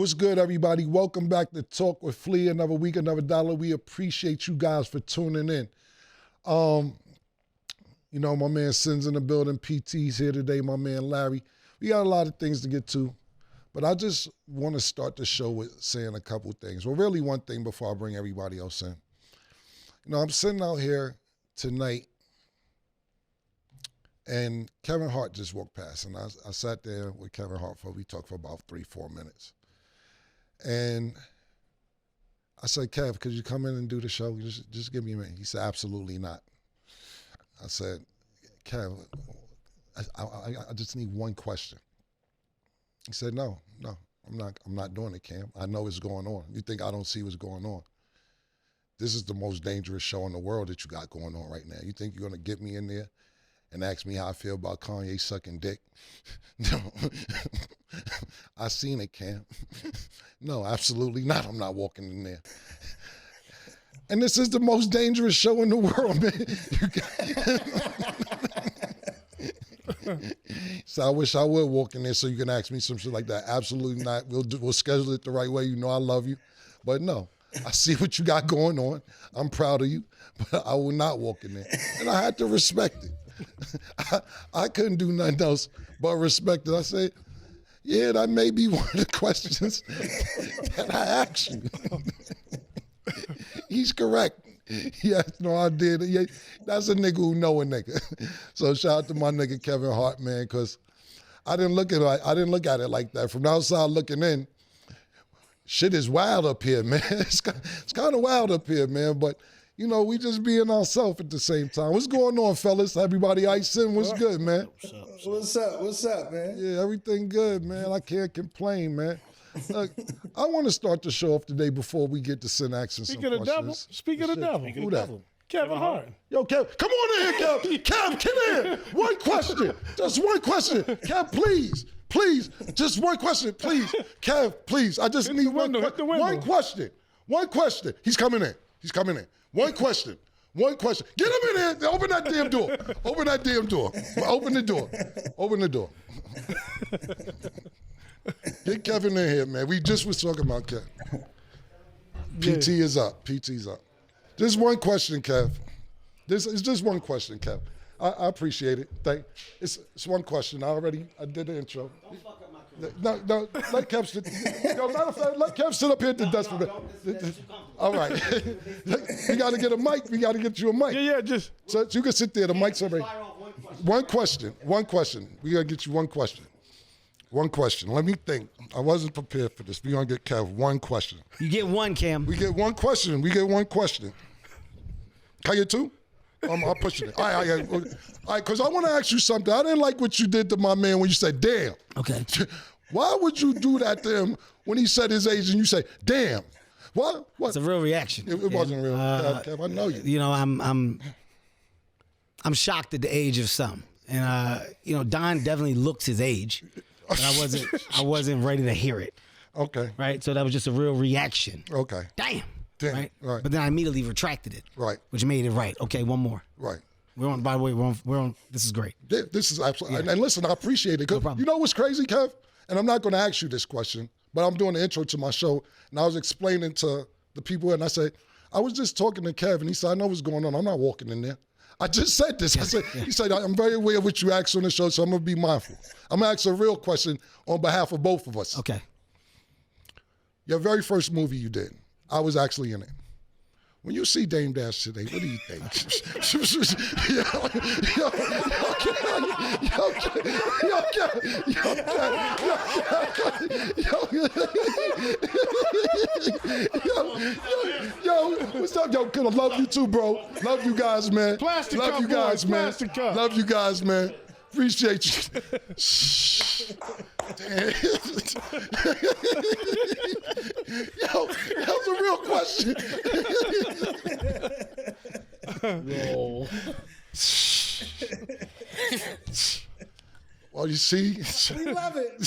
What's good, everybody? Welcome back to Talk with Flea. Another week, another dollar. We appreciate you guys for tuning in. You know, my man Sin's in the building. PT's here today, my man Larry. We got a lot of things to get to, but I just want to start the show with saying a couple things. Well, really one thing before I bring everybody else in. You know, I'm sitting out here tonight, and Kevin Hart just walked past, and I sat there with Kevin Hart we talked for about 3-4 minutes. And I said, Kev, could you come in and do the show? Just give me a minute. He said, absolutely not. I said, Kev, I just need one question. He said, no, I'm not doing it, Cam. I know what's going on. You think I don't see what's going on? This is the most dangerous show in the world that you got going on right now. You think you're gonna get me in there and ask me how I feel about Kanye sucking dick? No. I seen it, Cam. No, absolutely not. I'm not walking in there. And this is the most dangerous show in the world, man. So I wish I would walk in there so you can ask me some shit like that. Absolutely not. We'll schedule it the right way. You know I love you. But no, I see what you got going on. I'm proud of you, but I will not walk in there. And I had to respect it. I couldn't do nothing else but respect it. I said, yeah, that may be one of the questions that I asked you. He's correct. Yes, no, I did. Yeah, that's a nigga who know a nigga. So shout out to my nigga Kevin Hart, man, because I didn't look at it like that. From the outside looking in, shit is wild up here, man. It's kind of wild up here, man. But you know, we just being ourselves at the same time. What's going on, fellas? Everybody ice in? What's good, man? What's up, man? Yeah, everything good, man. I can't complain, man. Look, I want to start the show off today before we get to Sin asking some questions. Speaking of the devil. Who that? Kevin Hart. Yo, Kev, come on in here, Kev. Kev, come in. One question. Just one question. Kev, please. Please. Just one question, please. Kev, please. I just need one question. One question. He's coming in. One question. Get him in here. Open that damn door. Open the door. Get Kevin in here, man. We just was talking about Kev. PT is up. PT's up. Just one question, Kev. It's just one question, Kev. I appreciate it. It's one question. I did the intro. Don't fuck up my career. No, let Kev sit. Matter of fact, let Kev sit up here at the desk for me. All right. We got to get a mic. We got to get you a mic. Yeah, just. So you can sit there. The mic's already. One question. We got to get you one question. One question. Let me think. I wasn't prepared for this. We're going to get Kev one question. You get one, Cam. We get one question. Can I get two? I'm pushing it. All right, because I want to ask you something. I didn't like what you did to my man when you said, damn. Okay. Why would you do that to him when he said his age and you say, damn? What? It's a real reaction. It wasn't real. Kev, I know you. You know, I'm shocked at the age of some. And, you know, Don definitely looks his age. But I wasn't ready to hear it. Okay. Right? So that was just a real reaction. Okay. Damn. Right? But then I immediately retracted it. Right. Which made it right. Okay, one more. Right. By the way, we're on this is great. This is absolutely, and listen, I appreciate it. No problem. You know what's crazy, Kev? And I'm not going to ask you this question, but I'm doing the intro to my show, and I was explaining to the people, and I said, I was just talking to Kev, and he said, I know what's going on. I'm not walking in there. I just said this. He said, I'm very aware of what you asked on the show, so I'm going to be mindful. I'm going to ask a real question on behalf of both of us. Okay. Your very first movie you did, I was actually in it. When you see Dame Dash today, what do you think? What's up, yo? I love you too, bro. Love you guys, man. Love you guys, man. Love you guys, man. Appreciate you. Damn. Yo, that was a real question. No. Well, you see. We love it.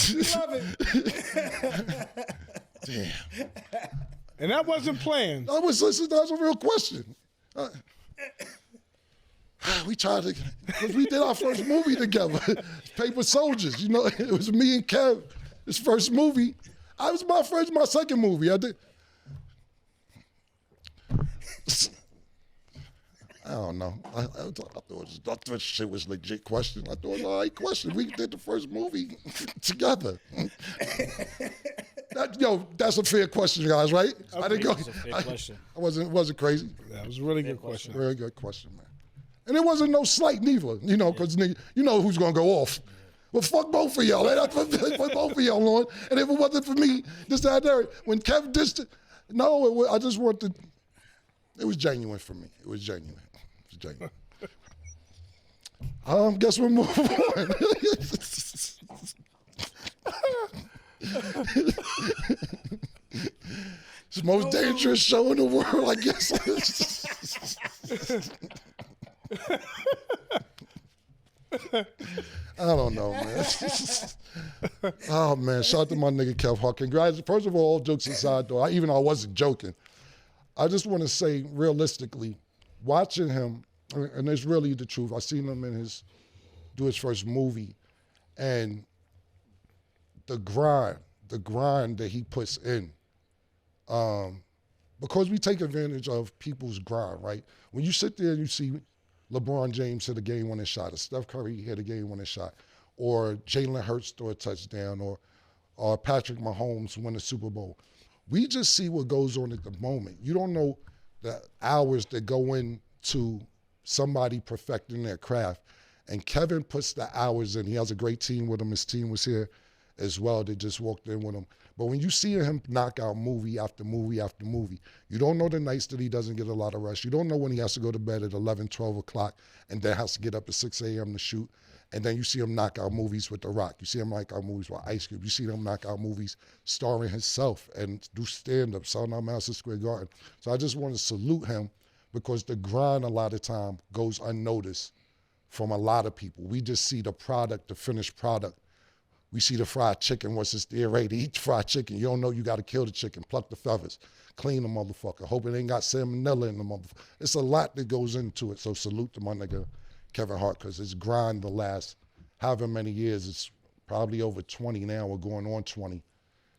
Damn. And that wasn't planned. That was a real question. We tried to, because we did our first movie together, Paper Soldiers. You know, it was me and Kev, his first movie. I was my second movie. I did. I don't know. I thought shit was a legit question. I thought it was all right question. We did the first movie together. That's a fair question, guys, right? I didn't go. That's a fair question. I wasn't crazy. That was a really good question. Very good question, man. And it wasn't no slight neither, because you know who's gonna go off. Well, fuck both of y'all. I put both of y'all on. And if it wasn't for me, this, that, there. When Kevin did, I just wanted. It was genuine for me. It was genuine. Guess we'll move on. It's the most dangerous show in the world, I guess. I don't know, man. Oh, man. Shout out to my nigga Kevin Hart. Congratulations. First of all jokes aside, though, even though I wasn't joking, I just want to say realistically, watching him, and it's really the truth. I seen him do his first movie, and the grind that he puts in, because we take advantage of people's grind, right? When you sit there and you see LeBron James hit a game-winning shot, or Steph Curry hit a game-winning shot, or Jalen Hurts throw a touchdown, or Patrick Mahomes win a Super Bowl, we just see what goes on at the moment. You don't know the hours that go into somebody perfecting their craft. And Kevin puts the hours in. He has a great team with him. His team was here as well. They just walked in with him. But when you see him knock out movie after movie after movie, you don't know the nights that he doesn't get a lot of rest. You don't know when he has to go to bed at 11, 12 o'clock and then has to get up at 6 a.m. to shoot. And then you see him knock out movies with The Rock. You see him knock out movies with Ice Cube. You see him knock out movies starring himself and do stand-up, selling out Madison Square Garden. So I just want to salute him because the grind a lot of time goes unnoticed from a lot of people. We just see the product, the finished product. We see the fried chicken. Once it's there, ready to eat fried chicken, you don't know you got to kill the chicken, pluck the feathers, clean the motherfucker, hope it ain't got salmonella in the motherfucker. It's a lot that goes into it. So salute to my nigga Kevin Hart, because his grind the last however many years, it's probably over 20 now, we're going on 20,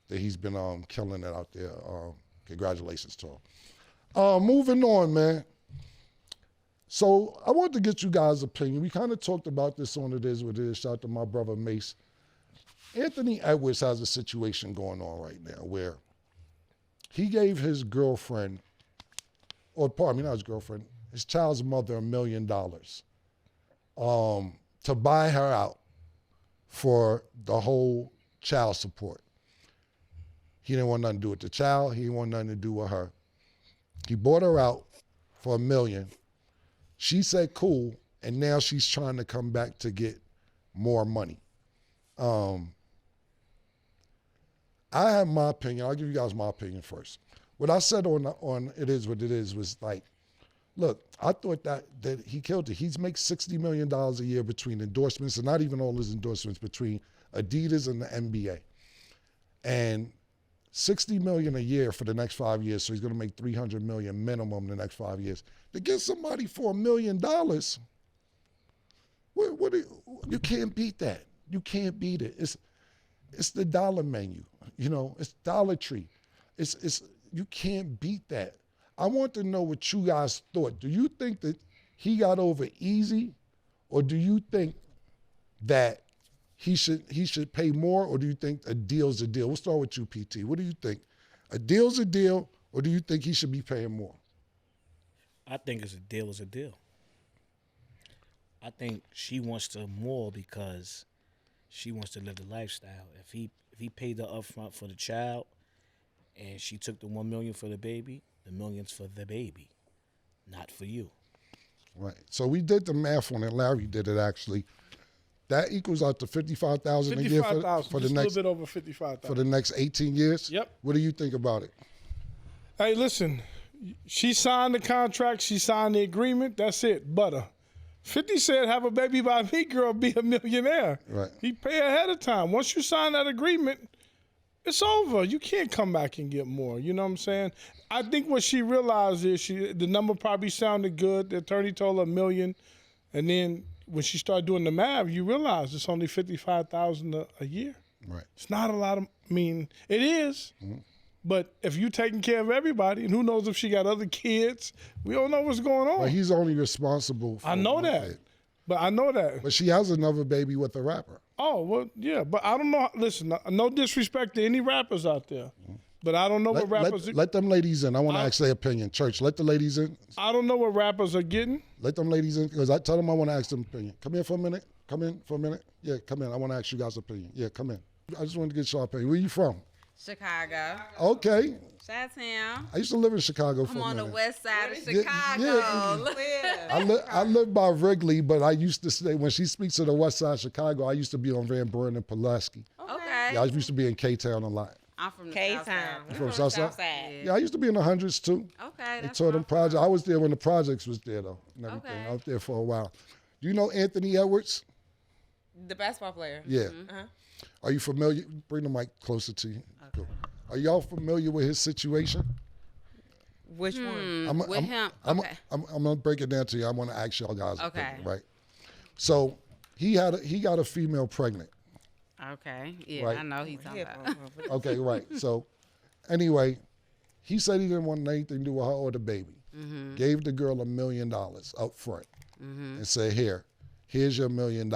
that he's been killing it out there. Congratulations to him. Moving on, man. So I want to get you guys' opinion. We kind of talked about this on It Is What It Is. Shout out to my brother Mace. Anthony Edwards has a situation going on right now where he gave his girlfriend, or pardon me, not his girlfriend, his child's mother $1 million to buy her out for the whole child support. He didn't want nothing to do with the child. He didn't want nothing to do with her. He bought her out for $1 million. She said, cool, and now she's trying to come back to get more money. I have my opinion. I'll give you guys my opinion first. What I said on It Is What It Is was like, look, I thought that he killed it. He makes $60 million a year between endorsements, and not even all his endorsements, between Adidas and the NBA. And $60 million a year for the next 5 years, so he's gonna make $300 million minimum the next 5 years. To get somebody for $1 million, you can't beat that. You can't beat it. It's the dollar menu, it's Dollar Tree. You can't beat that. I want to know what you guys thought. Do you think that he got over easy, or do you think that he should pay more, or do you think a deal's a deal? We'll start with you, PT. What do you think? A deal's a deal, or do you think he should be paying more? I think it's a deal is a deal. I think she wants to more because she wants to live the lifestyle. If he paid the upfront for the child and she took the $1 million for the baby, the million's for the baby, not for you. Right. So we did the math on it. Larry did it actually. That equals out to $55,000 a year for the next, a little bit over $55,000 for the next 18 years. Yep. What do you think about it? Hey, listen, she signed the contract, she signed the agreement. That's it, butter. 50 said, "Have a baby by me, girl, be a millionaire." Right. He pay ahead of time. Once you sign that agreement, it's over. You can't come back and get more. You know what I'm saying? I think what she realized is the number probably sounded good. The attorney told her $1 million. And then when she started doing the math, you realize it's only $55,000 a year. Right. It's not a lot of. I mean, it is. But if you taking care of everybody, and who knows if she got other kids, we don't know what's going on. But he's only responsible for I know one that. kid. But I know that. But she has another baby with a rapper. Oh, well, yeah. But I don't know. Listen, no disrespect to any rappers out there. But I don't know what rappers... Let them ladies in. I want to ask their opinion. Church, let the ladies in. I don't know what rappers are getting. Let them ladies in, because I tell them I want to ask them opinion. Come here for a minute. Come in for a minute. Yeah, come in. I want to ask you guys' opinion. Yeah, come in. I just wanted to get your opinion. Where you from? Chicago. Okay. Chi-town. I used to live in Chicago for I'm a on minute. the west side of Yeah, Chicago. I live by Wrigley, but I used to stay, when she speaks of the west side of Chicago, I used to be on Van Buren and Pulaski. Okay. Yeah, I used to be in K-Town a lot. I'm from the K-Town. south side. From Southside? Yeah, I used to be in the hundreds too. Okay. They That's tore where them I'm from. projects. I was there when the projects was there though, and everything. Okay. I was there for a while. Do you know Anthony Edwards? The basketball player. Yeah. Mm-hmm. Are you familiar? Bring the mic closer to you. Cool. Are y'all familiar with his situation? Which one? With him. I'm Okay. gonna break it down to you. I want to ask y'all guys. Okay. Opinion, right. So he got a female pregnant. Okay. Yeah, Right. I know he's talking about. Okay, right. So anyway, he said he didn't want anything to do with her or the baby. Gave the girl $1 million up front and said, here's your $1 million.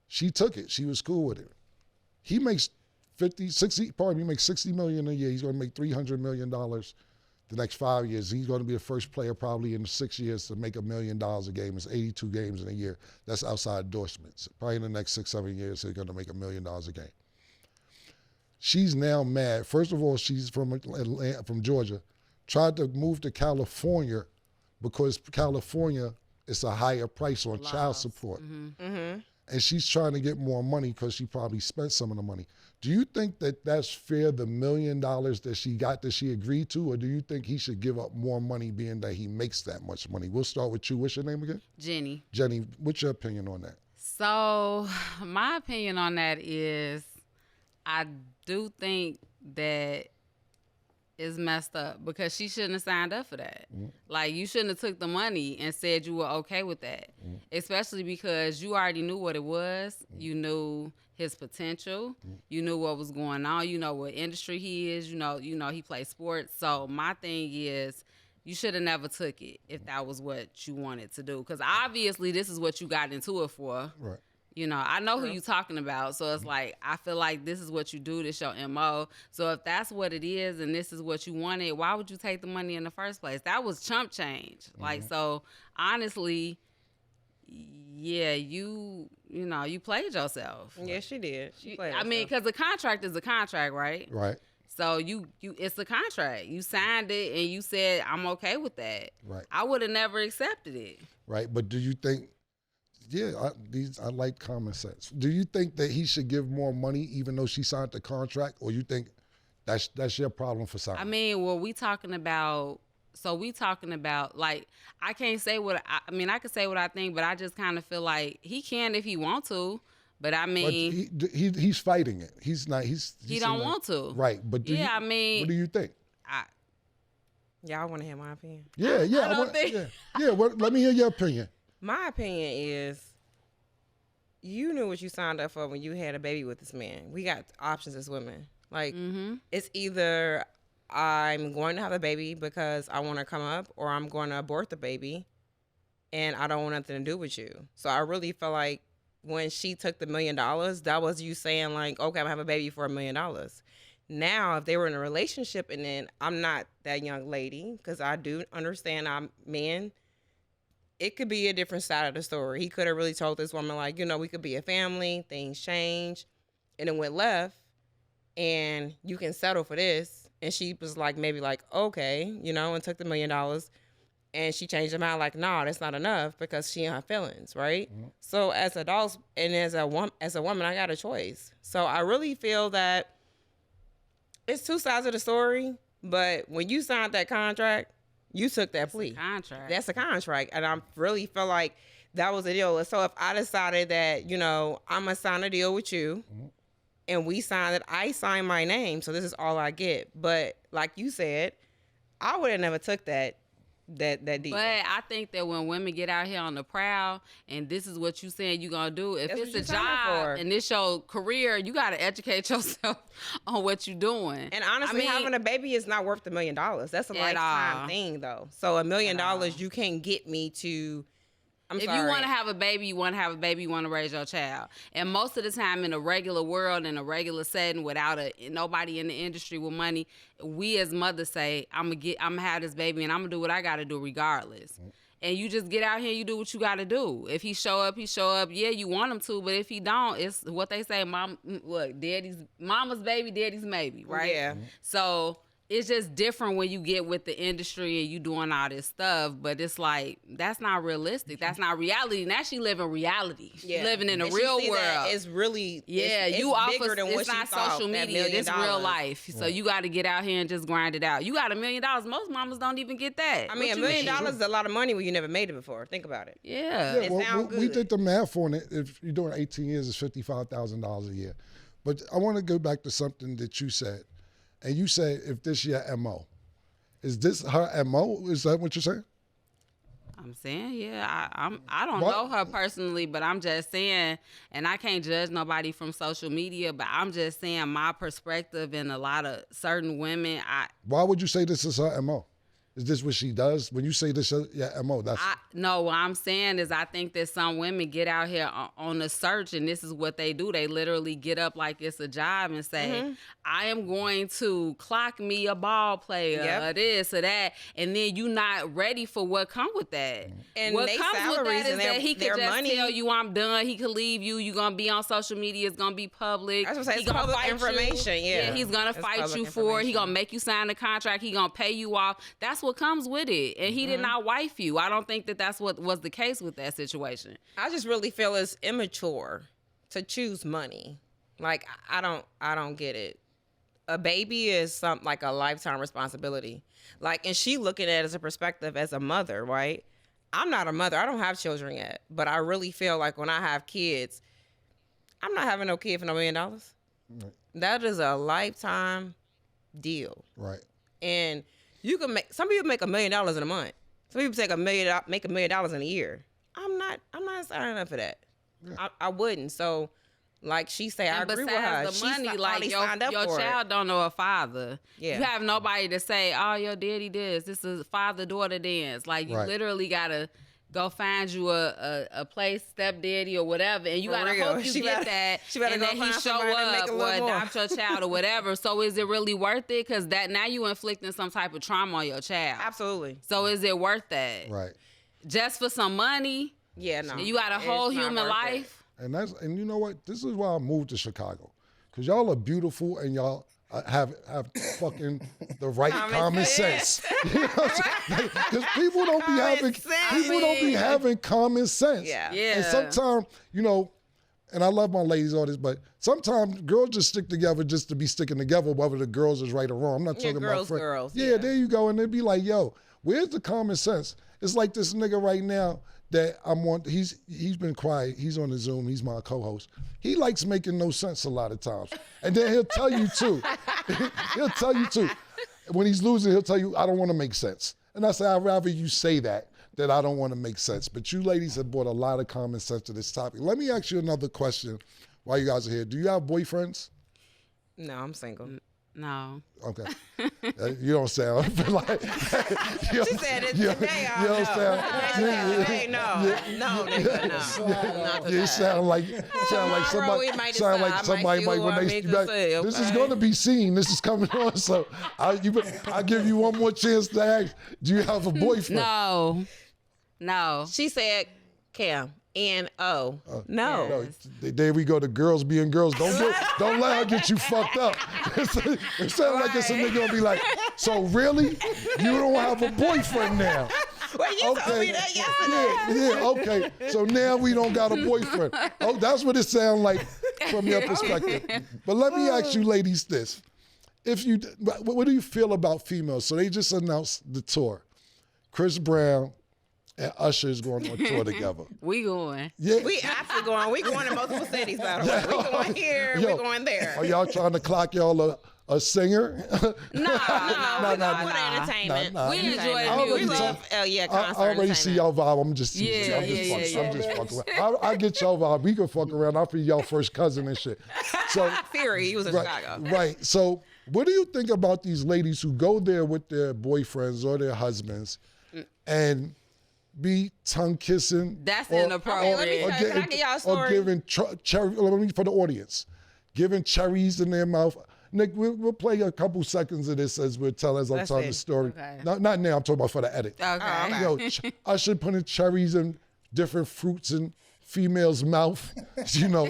She took it. She was cool with it. He makes 60 million a year. He's going to make $300 million the next 5 years. He's going to be the first player probably in 6 years to make $1 million a game. It's 82 games in a year. That's outside endorsements. Probably in the next 6, 7 years, he's going to make $1 million a game. She's now mad. First of all, she's from Atlanta, from Georgia. Tried to move to California because California is a higher price on child support. And she's trying to get more money because she probably spent some of the money. Do you think that that's fair, the $1 million that she got, that she agreed to, or do you think he should give up more money being that he makes that much money? We'll start with you. What's your name again? Jenny. Jenny, what's your opinion on that? So my opinion on that is I do think that is messed up because she shouldn't have signed up for that. Like, you shouldn't have took the money and said you were okay with that, especially because you already knew what it was. You knew his potential. You knew what was going on. You know what industry he is. You know he plays sports. So my thing is, you should have never took it if that was what you wanted to do, because obviously this is what you got into it for. Right. You know, I know who you talking about. So it's like, I feel like this is what you do. This your MO. So if that's what it is and this is what you wanted, why would you take the money in the first place? That was chump change. Like, so honestly, yeah, you played yourself. Yeah, she did. She played. I mean, because the contract is a contract, right? Right. So it's a contract. You signed it and you said, I'm okay with that. Right. I would have never accepted it. Right. But do you think, I like common sense. Do you think that he should give more money even though she signed the contract, or you think that's your problem for signing? I mean, well, we talking about like, I can't say I can say what I think, but I just kind of feel like he can if he want to, but I mean, but he's fighting it. He's not. he don't want to. Right. But what do you think? Y'all want to hear my opinion? Yeah. I don't think. Yeah. Well, let me hear your opinion. My opinion is, you knew what you signed up for when you had a baby with this man. We got options as women. Like, it's either I'm going to have a baby because I want to come up, or I'm going to abort the baby and I don't want nothing to do with you. So I really feel like when she took the $1 million, that was you saying like, okay, I'm gonna have a baby for $1 million. Now, if they were in a relationship, and then I'm not that young lady, because I do understand I'm men, it could be a different side of the story. He could have really told this woman, like, we could be a family, things change, and it went left, and you can settle for this. And she was like, maybe like, okay, and took the $1 million, and she changed her mind, like, no, that's not enough, because she in her feelings, right? Mm-hmm. So as adults and as a woman, I got a choice. So I really feel that it's two sides of the story, but when you signed that contract, you took that plea. That's a contract. And I really feel like that was a deal. So if I decided that, I'm going to sign a deal with you, and we signed it, I signed my name, so this is all I get. But like you said, I would have never took that that deal. But I think that when women get out here on the prowl and this is what you saying you gonna do, if That's it's what a you signing for. job and it's your career, you gotta educate yourself on what you're doing. And honestly, having a baby is not worth $1 million. That's a lifetime thing, though. So $1 million, you can't get me to. If you want to have a baby, you want to have a baby, you want to raise your child. And most of the time in a regular world, in a regular setting, without nobody in the industry with money, we as mothers say, I'm gonna have this baby and I'm gonna do what I gotta do regardless. And you just get out here and you do what you gotta do. If he show up, he show up. Yeah, you want him to, but if he don't, it's what they say, mama's baby, daddy's maybe, right? Yeah. So it's just different when you get with the industry and you doing all this stuff, but it's like, that's not realistic. That's not reality. Now she living reality. She living in a real world. It's really, it's you bigger than what it's not social media. It's real life. Right. So you got to get out here and just grind it out. You got $1 million. Most mamas don't even get that. I mean, $1 million is a lot of money when you never made it before. Think about it. Yeah. It sound we good. did the math on it. If you're doing 18 years, it's $55,000 a year. But I want to go back to something that you said. And you said, if this your MO. Is this her MO? Is that what you're saying? I'm saying, yeah. I don't know her personally, but I'm just saying, and I can't judge nobody from social media, but I'm just saying my perspective and a lot of certain women. Why would you say this is her MO? Is this what she does? When you say this, MO, that's... No, what I'm saying is I think that some women get out here on a search and this is what they do. They literally get up like it's a job and say, I am going to clock me a ball player or this or that. And then you not ready for what come with that. And what they comes with salaries that is and that he could just money. tell you I'm done. He could leave you. You're going to be on social media. It's going to be public. I was gonna say, He it's gonna public fight information, you. yeah. He's going to It's fight public you for it. He information. going to make you sign a contract. He going to pay you off. That's what comes with it. And he did not wife you. I don't think that that's what was the case with that situation. I just really feel it's immature to choose money. Like, I don't get it. A baby is something like a lifetime responsibility. Like, and she looking at it as a perspective as a mother, right? I'm not a mother. I don't have children yet. But I really feel like when I have kids, I'm not having no kid for $1 million. Right. That is a lifetime deal. Right. And you can make, some people make $1 million in a month. Some people make $1 million in a year. I'm not signing up for that. Yeah. I wouldn't. So, like she say, I agree with her. Besides the money, She like your child don't know a father. Yeah. You have nobody to say, oh, your daddy this is father-daughter dance. Like, you literally got to go find you a place, stepdaddy or whatever, and you gotta hope you get that, and then he show up or adopt your child or whatever. So is it really worth it? Because that now you inflicting some type of trauma on your child. Absolutely. So is it worth that? Right. Just for some money? Yeah, no. You got a whole human life. And you know what? This is why I moved to Chicago, because y'all are beautiful and y'all have fucking the right common sense. You know what I'm saying? Because people don't be having common sense. Yeah. And sometimes, you know, and I love my ladies all this, but sometimes girls just stick together just to be sticking together, whether the girls is right or wrong. I'm not talking about friends. Girls. Yeah, there you go. And they'd be like, yo, where's the common sense? It's like this nigga right now that I'm on, he's been quiet. He's on the Zoom. He's my co-host. He likes making no sense a lot of times. And then he'll tell you too. He'll tell you too. When he's losing, he'll tell you, I don't want to make sense. And I say, I'd rather you say that I don't want to make sense. But you ladies have brought a lot of common sense to this topic. Let me ask you another question while you guys are here. Do you have boyfriends? No, I'm single. No. Okay. You don't sound like... She said it today. You don't sound... Today, no. No, nigga, no. You sound like somebody might when they... This is going to be seen. This is coming on. So I'll give you one more chance to ask, do you have a boyfriend? No. She said, Cam. N-O. No. There we go. The girls being girls. Don't let her get you fucked up. It sounds like it's a nigga gonna be like, so really? You don't have a boyfriend now? Well, you told me that yesterday. Yeah, okay. So now we don't got a boyfriend. Oh, that's what it sounds like from your perspective. But let me ask you ladies this. What do you feel about females? So they just announced the tour. Chris Brown and Usher is going on tour together. We going. Yeah. We actually going. We going to multiple cities, by the way. We going here, we going there. Are y'all trying to clock y'all a singer. No, we love for the entertainment. Nah. We enjoy I the already music. Concert I already see entertainment. y'all vibe. I'm just fucking around. I get y'all vibe. We can fuck around. I'll be y'all first cousin and shit. So Fury, he was in Chicago. right. So what do you think about these ladies who go there with their boyfriends or their husbands and be tongue kissing? That's Okay, inappropriate. let me tell you, can I get y'all a Or story? giving cherry, let me for the audience, giving cherries in their mouth. Nick, we'll play a couple seconds of this as I'm telling see. the story. Okay. Not now, I'm talking about for the edit. Okay. Usher putting cherries in different fruits in females' mouth. you know,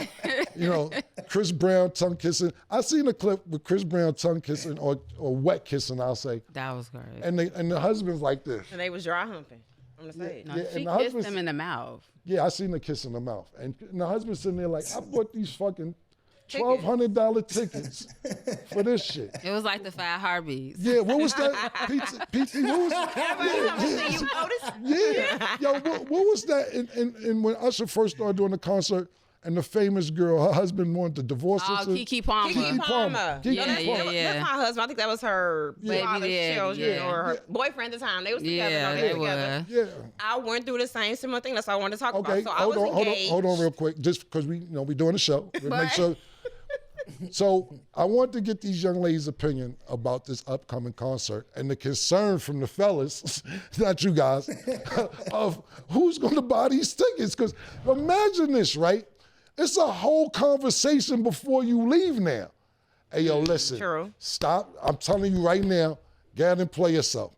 Chris Brown tongue kissing. I seen a clip with Chris Brown tongue kissing or wet kissing, I'll say. That was great. And the husband's like this. And they was dry humping on the stage. No, Yeah, she and the kissed husband's- him in the mouth. Yeah, I seen the kiss in the mouth. And the husband's sitting there like, I bought these fucking $1,200 tickets for this shit. It was like the 5 heartbeats. Yeah, what was that? PT, what was that? You noticed? Yeah. Yo, what was that in when Usher first started doing the concert and the famous girl, her husband wanted to divorce her? Oh, Keke Palmer. Keke Palmer. Keke Yeah, Palmer. yeah. That's my husband. I think that was her Baby father's daddy, children yeah. or her boyfriend at the time. They was together. Yeah, no, they together. were. Yeah. I went through the same similar thing. That's what I wanted to talk Okay, about. So I was engaged. hold on real quick, just because we doing a show. We'll make sure. So I want to get these young ladies' opinion about this upcoming concert and the concern from the fellas, not you guys, of who's going to buy these tickets. Because imagine this, right? It's a whole conversation before you leave now. Hey, yo, listen, True. stop. I'm telling you right now, get out and play yourself.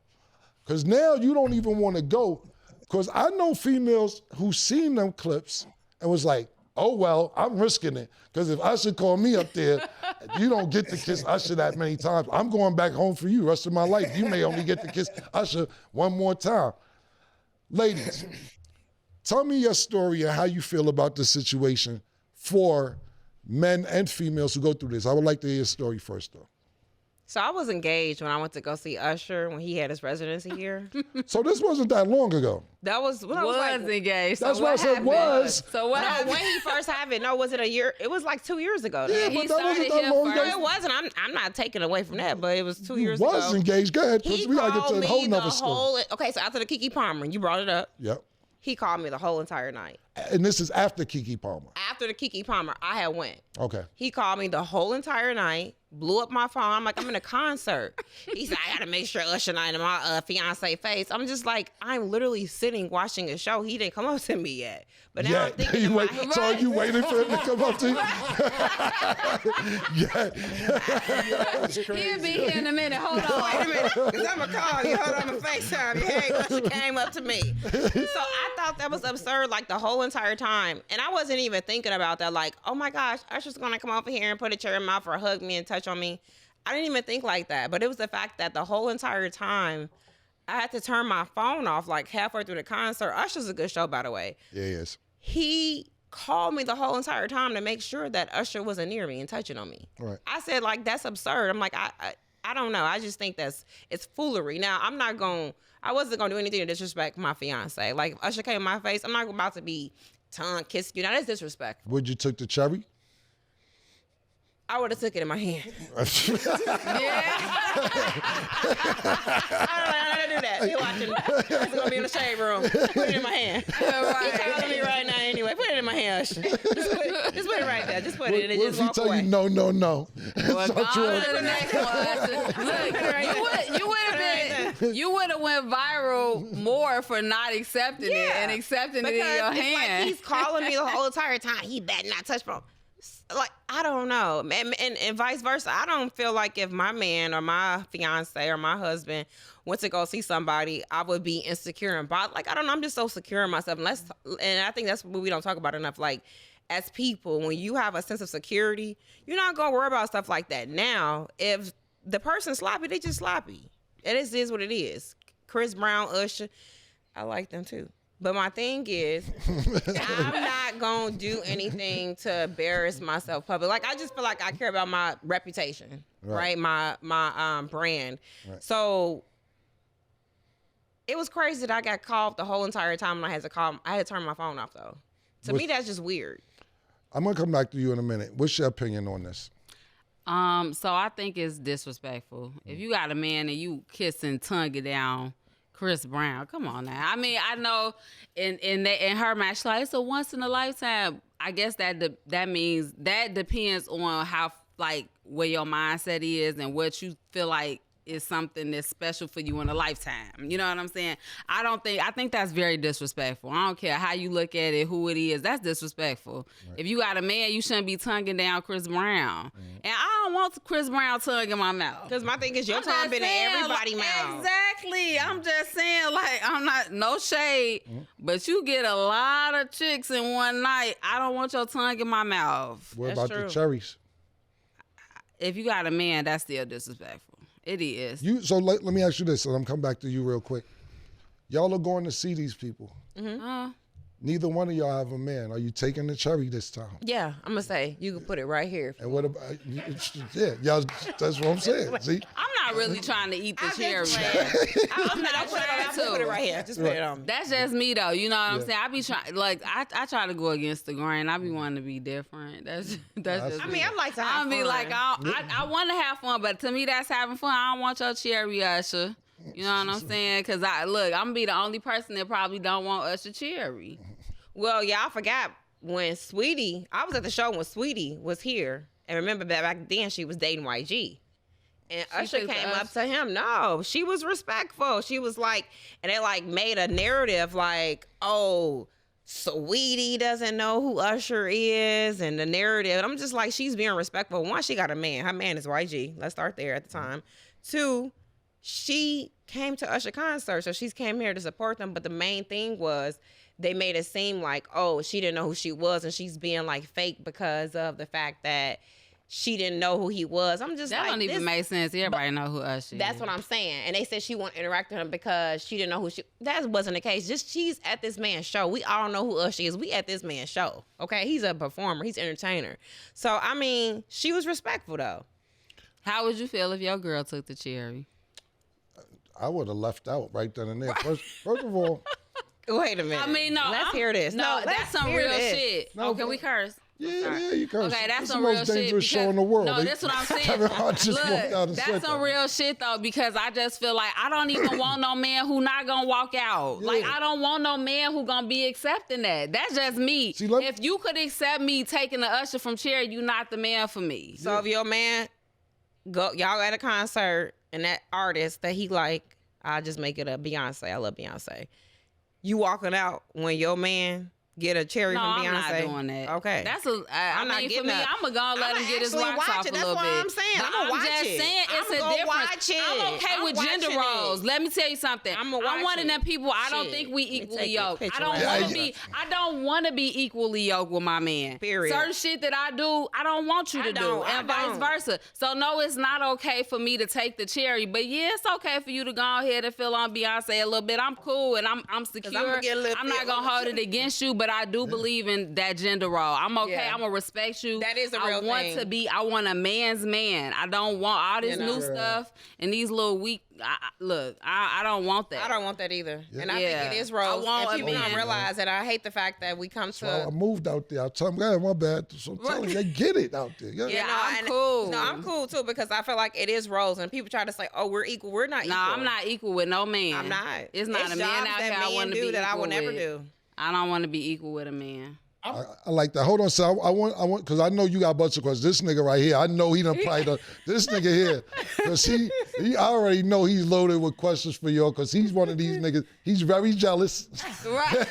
Because now you don't even want to go. Because I know females who seen them clips and was like, oh, well, I'm risking it. Because if Usher called me up there, you don't get to kiss Usher that many times. I'm going back home for you the rest of my life. You may only get to kiss Usher one more time. Ladies, tell me your story and how you feel about the situation for men and females who go through this. I would like to hear your story first, though. So I was engaged when I went to go see Usher when he had his residency here. So this wasn't that long ago. That was when I was like, engaged. That's so why I what said happened? was. So what no, happened? when he first had it. No, was it a year? It was like 2 years ago. Yeah, Then. but He that wasn't started that here long No, ago. it wasn't. I'm not taking away from that, but it was 2 You years was ago. engaged. Go ahead. He We gotta get called to a me whole the nother story. whole. Okay, so after the Keke Palmer, you brought it up. Yep. He called me the whole entire night. And this is after Keke Palmer. After the Keke Palmer, I had went. Okay. He called me the whole entire night, blew up my phone. I'm like, I'm in a concert. He said, I gotta make sure Usher not in my fiance face. I'm just like, I'm literally sitting watching a show. He didn't come up to me yet. But now I'm thinking in my head, So are you waiting for him to come up to you? Yeah. He'll be here in a minute. Hold wait a on. minute, because I'm going to call you. Hold on, I'm going to FaceTime you. Hey, Usher came up to me. So I thought that was absurd, like the whole entire time. And I wasn't even thinking about that, like, oh my gosh, Usher's going to come over here and put a chair in my mouth or hug me and touch on me. I didn't even think like that. But it was the fact that the whole entire time, I had to turn my phone off like halfway through the concert. Usher's a good show, by the way. Yeah, yes. He called me the whole entire time to make sure that Usher wasn't near me and touching on me. Right. I said, like, that's absurd. I'm like, I don't know. I just think it's foolery. Now, I wasn't going to do anything to disrespect my fiance. Like, if Usher came in my face, I'm not about to be tongue kissing you. Now, that's disrespectful. Would you took the cherry? I would have took it in my hand. I don't do that. You watching? It's gonna be in the shade room. Put it in my hand. He's calling me right now anyway. Put it in my hand, Usher. Just put it right there. Just put it and What just if he walk tell away. you no? Well, So go true. on to the next one. Look, you would have went viral more for not accepting it and accepting it in your it's hand. like he's calling me the whole entire time. He better not touch me. Like, I don't know. And vice versa. I don't feel like if my man or my fiance or my husband went to go see somebody, I would be insecure and bothered. Like, I don't know. I'm just so secure in myself. And I think that's what we don't talk about enough. Like, as people, when you have a sense of security, you're not going to worry about stuff like that. Now, if the person's sloppy, they just sloppy. It is what it is. Chris Brown, Usher, I like them too. But my thing is, I'm not going to do anything to embarrass myself public. Like, I just feel like I care about my reputation, right? My brand. Right. So it was crazy that I got called the whole entire time and I had to turn my phone off, though. To me, that's just weird. I'm going to come back to you in a minute. What's your opinion on this? So I think it's disrespectful. If you got a man and you kissing, tonguing down Chris Brown, come on now. I mean, I know in her match, like it's a once in a lifetime. I guess that means that depends on how like where your mindset is and what you feel like is something that's special for you in a lifetime. You know what I'm saying? I think that's very disrespectful. I don't care how you look at it, who it is. That's disrespectful. Right. If you got a man, you shouldn't be tonguing down Chris Brown. And I don't want Chris Brown tongue in my mouth. Because my thing is your tongue been in everybody's mouth. Exactly. I'm just saying, like, I'm not, no shade, but you get a lot of chicks in one night. I don't want your tongue in my mouth. What about the cherries? If you got a man, that's still disrespectful. It is. So let me ask you this, and I'm coming back to you real quick. Y'all are going to see these people. Neither one of y'all have a man. Are you taking the cherry this time? Yeah, I'm gonna say you can put it right here. And what about? Y'all. That's what I'm saying. See, I'm not really trying to eat the cherry. I'm not trying to put it right here. Just put it on. That's just me though. You know what I'm saying? I be trying, like I try to go against the grain. I be wanting to be different. That's just. I mean, I like to have fun. I mean, like I want to have fun, but to me that's having fun. I don't want your cherry, Usher. You know what I'm saying? Because I'm gonna be the only person that probably don't want Usher cherry. Well, yeah, I forgot when I was at the show when Sweetie was here. And remember back then she was dating YG. And Usher came up to him. No, she was respectful. She was like, and they like made a narrative like, oh, Sweetie doesn't know who Usher is. And the narrative, and I'm just like, she's being respectful. One, she got a man. Her man is YG. Let's start there at the time. Two, she came to Usher concert. So she's came here to support them. But the main thing was, they made it seem like, oh, she didn't know who she was and she's being like fake because of the fact that she didn't know who he was. I'm just that like, don't even make sense. Everybody know who Usher is. That's what I'm saying. And they said she won't interact with him because she didn't know who that wasn't the case. Just she's at this man's show. We all know who Usher is. We at this man's show. Okay? He's a performer. He's an entertainer. So, I mean, she was respectful though. How would you feel if your girl took the cherry? I would have left out right then and there. First of all. Wait a minute. I mean, no. Let's hear this. No, that's some real shit. No, can we curse? Yeah, you curse. Okay, that's it's some the real most shit. dangerous show in the world. No, that's what I'm saying. Kevin Hart just walked out and said that's some real shit though, because I just feel like I don't even want no man who not gonna walk out. Yeah. Like I don't want no man who gonna be accepting that. That's just me. See, if you could accept me taking the Usher from cherry, you not the man for me. So if your man y'all at a concert and that artist that he like, I'll just make it a Beyonce. I love Beyonce. You walking out when your man get a cherry from Beyonce? No, I'm not doing that. Okay. That's I'm not getting that. I'm going to let him get his rocks off a little bit. That's what I'm saying. But I'm going to watch just it. saying it's a difference. I'm okay with gender roles. Let me tell you something. I'm one of them people, I don't think we equally yoked. I don't want to be equally yoked with my man. Period. Certain shit that I do, I don't want you to do. And vice versa. So no, it's not okay for me to take the cherry. But yeah, it's okay for you to go ahead and feel on Beyonce a little bit. I'm cool and I'm secure. I'm not going to hold it against you, but I do believe in that gender role. I'm okay. Yeah. I'm gonna respect you. That is a real thing. I want a man's man. I don't want all this new stuff and these little weak. I don't want that. I don't want that either. Yeah. And I think it is roles. And people don't realize that. I hate the fact that we come to. I moved out there. I tell them, God, my bad. So tell them they get it out there. Yeah, I'm cool. No, I'm cool too because I feel like it is roles, and people try to say, "Oh, we're equal." We're not equal. No, I'm not equal with no man. I'm not. It's not a man out here I want to be equal that I will never with. do. I don't want to be equul with a man. I like that. Hold on, so I want, because I know you got a bunch of questions. This nigga right here, I know he done probably this nigga here, because I already know he's loaded with questions for you, because he's one of these niggas. He's very jealous. Right.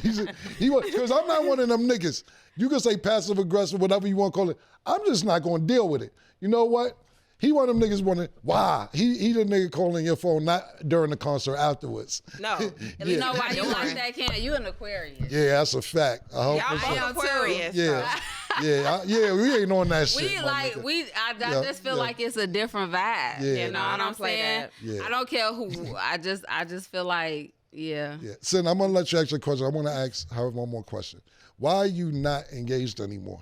Because I'm not one of them niggas. You can say passive aggressive, whatever you want to call it. I'm just not going to deal with it. You know what? He one of them niggas wanting, why? He the nigga calling your phone, not during the concert, afterwards. No. Yeah. You know why you like that, Ken? You an Aquarius. Yeah, that's a fact. Y'all both Aquarius. Yeah. Yeah, we ain't on that shit. I just feel like it's a different vibe. Yeah. You know what I'm saying? Yeah. I don't care who. I just feel like, yeah. Sin, I'm going to let you ask a question. I want to ask her one more question. Why are you not engaged anymore?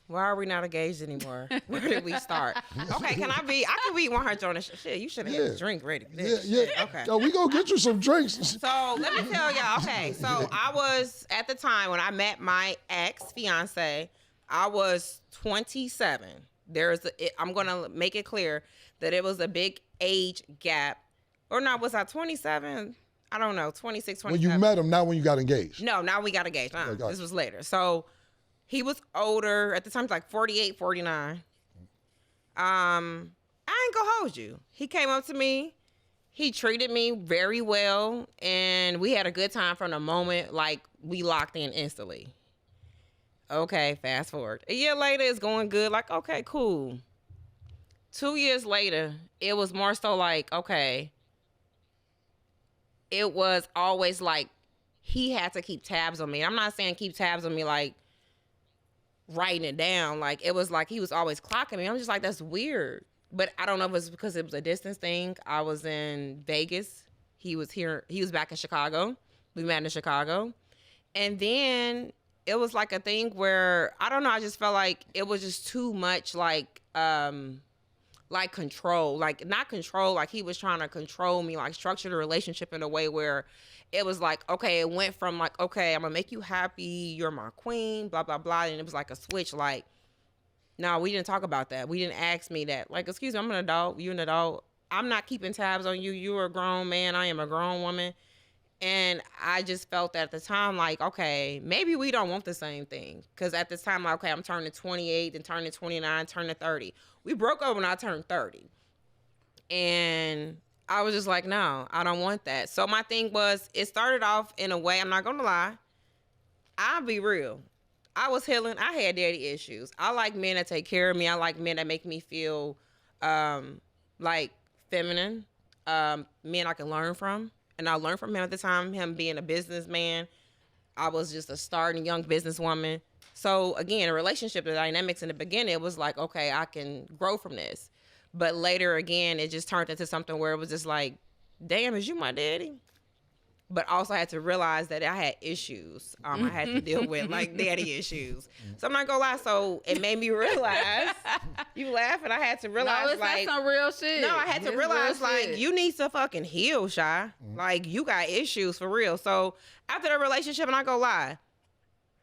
Why are we not engaged anymore? Where did we start? Okay, I could be 100 on this shit. You should have a drink ready. Yeah. Okay. Yo, we gonna get you some drinks. So let me tell y'all. Okay, so I was at the time when I met my ex-fiance, I was 27. I'm gonna make it clear that it was a big age gap. Or no, was I 27? I don't know, 26, 27. When you met him, not when you got engaged. No, now we got engaged. got This was later. So he was older at the time, like 48, 49. I ain't gonna hold you. He came up to me. He treated me very well, and we had a good time from the moment like we locked in instantly. Okay, fast forward. A year later, it's going good. Like, okay, cool. 2 years later, it was more so like, okay, it was always like he had to keep tabs on me. I'm not saying keep tabs on me like writing it down. Like, it was like he was always clocking me. I'm just like, that's weird. But I don't know if it's because it was a distance thing. I was in Vegas. He was here. He was back in Chicago. We met in Chicago. And then it was like a thing where, I don't know, I just felt like it was just too much like control. Like, not control, like he was trying to control me, like structure the relationship in a way where it was like, okay, it went from like, okay, I'm gonna make you happy, you're my queen, blah, blah, blah. And it was like a switch, like, no, we didn't talk about that. We didn't ask me that. Like, excuse me, I'm an adult, you an adult. I'm not keeping tabs on you. You're a grown man, I am a grown woman. And I just felt that at the time, like, okay, maybe we don't want the same thing. Because at this time, like, okay, I'm turning 28, then turning 29, turning 30. We broke up when I turned 30. And I was just like, no, I don't want that. So my thing was, it started off in a way, I'm not going to lie. I'll be real. I was healing. I had daddy issues. I like men that take care of me. I like men that make me feel like feminine, men I can learn from. And I learned from him at the time, him being a businessman. I was just a starting young businesswoman. So again, a relationship, the dynamics in the beginning, it was like, okay, I can grow from this. But later again, it just turned into something where it was just like, damn, is you my daddy? But also I had to realize that I had issues I had to deal with, like daddy issues. So I'm not gonna lie, so it made me realize, you laughing, I had to realize, no, like, that's some real shit. No, I had to realize, like, you need to fucking heal, Shy. Like, you got issues for real. So after the relationship, and I go lie,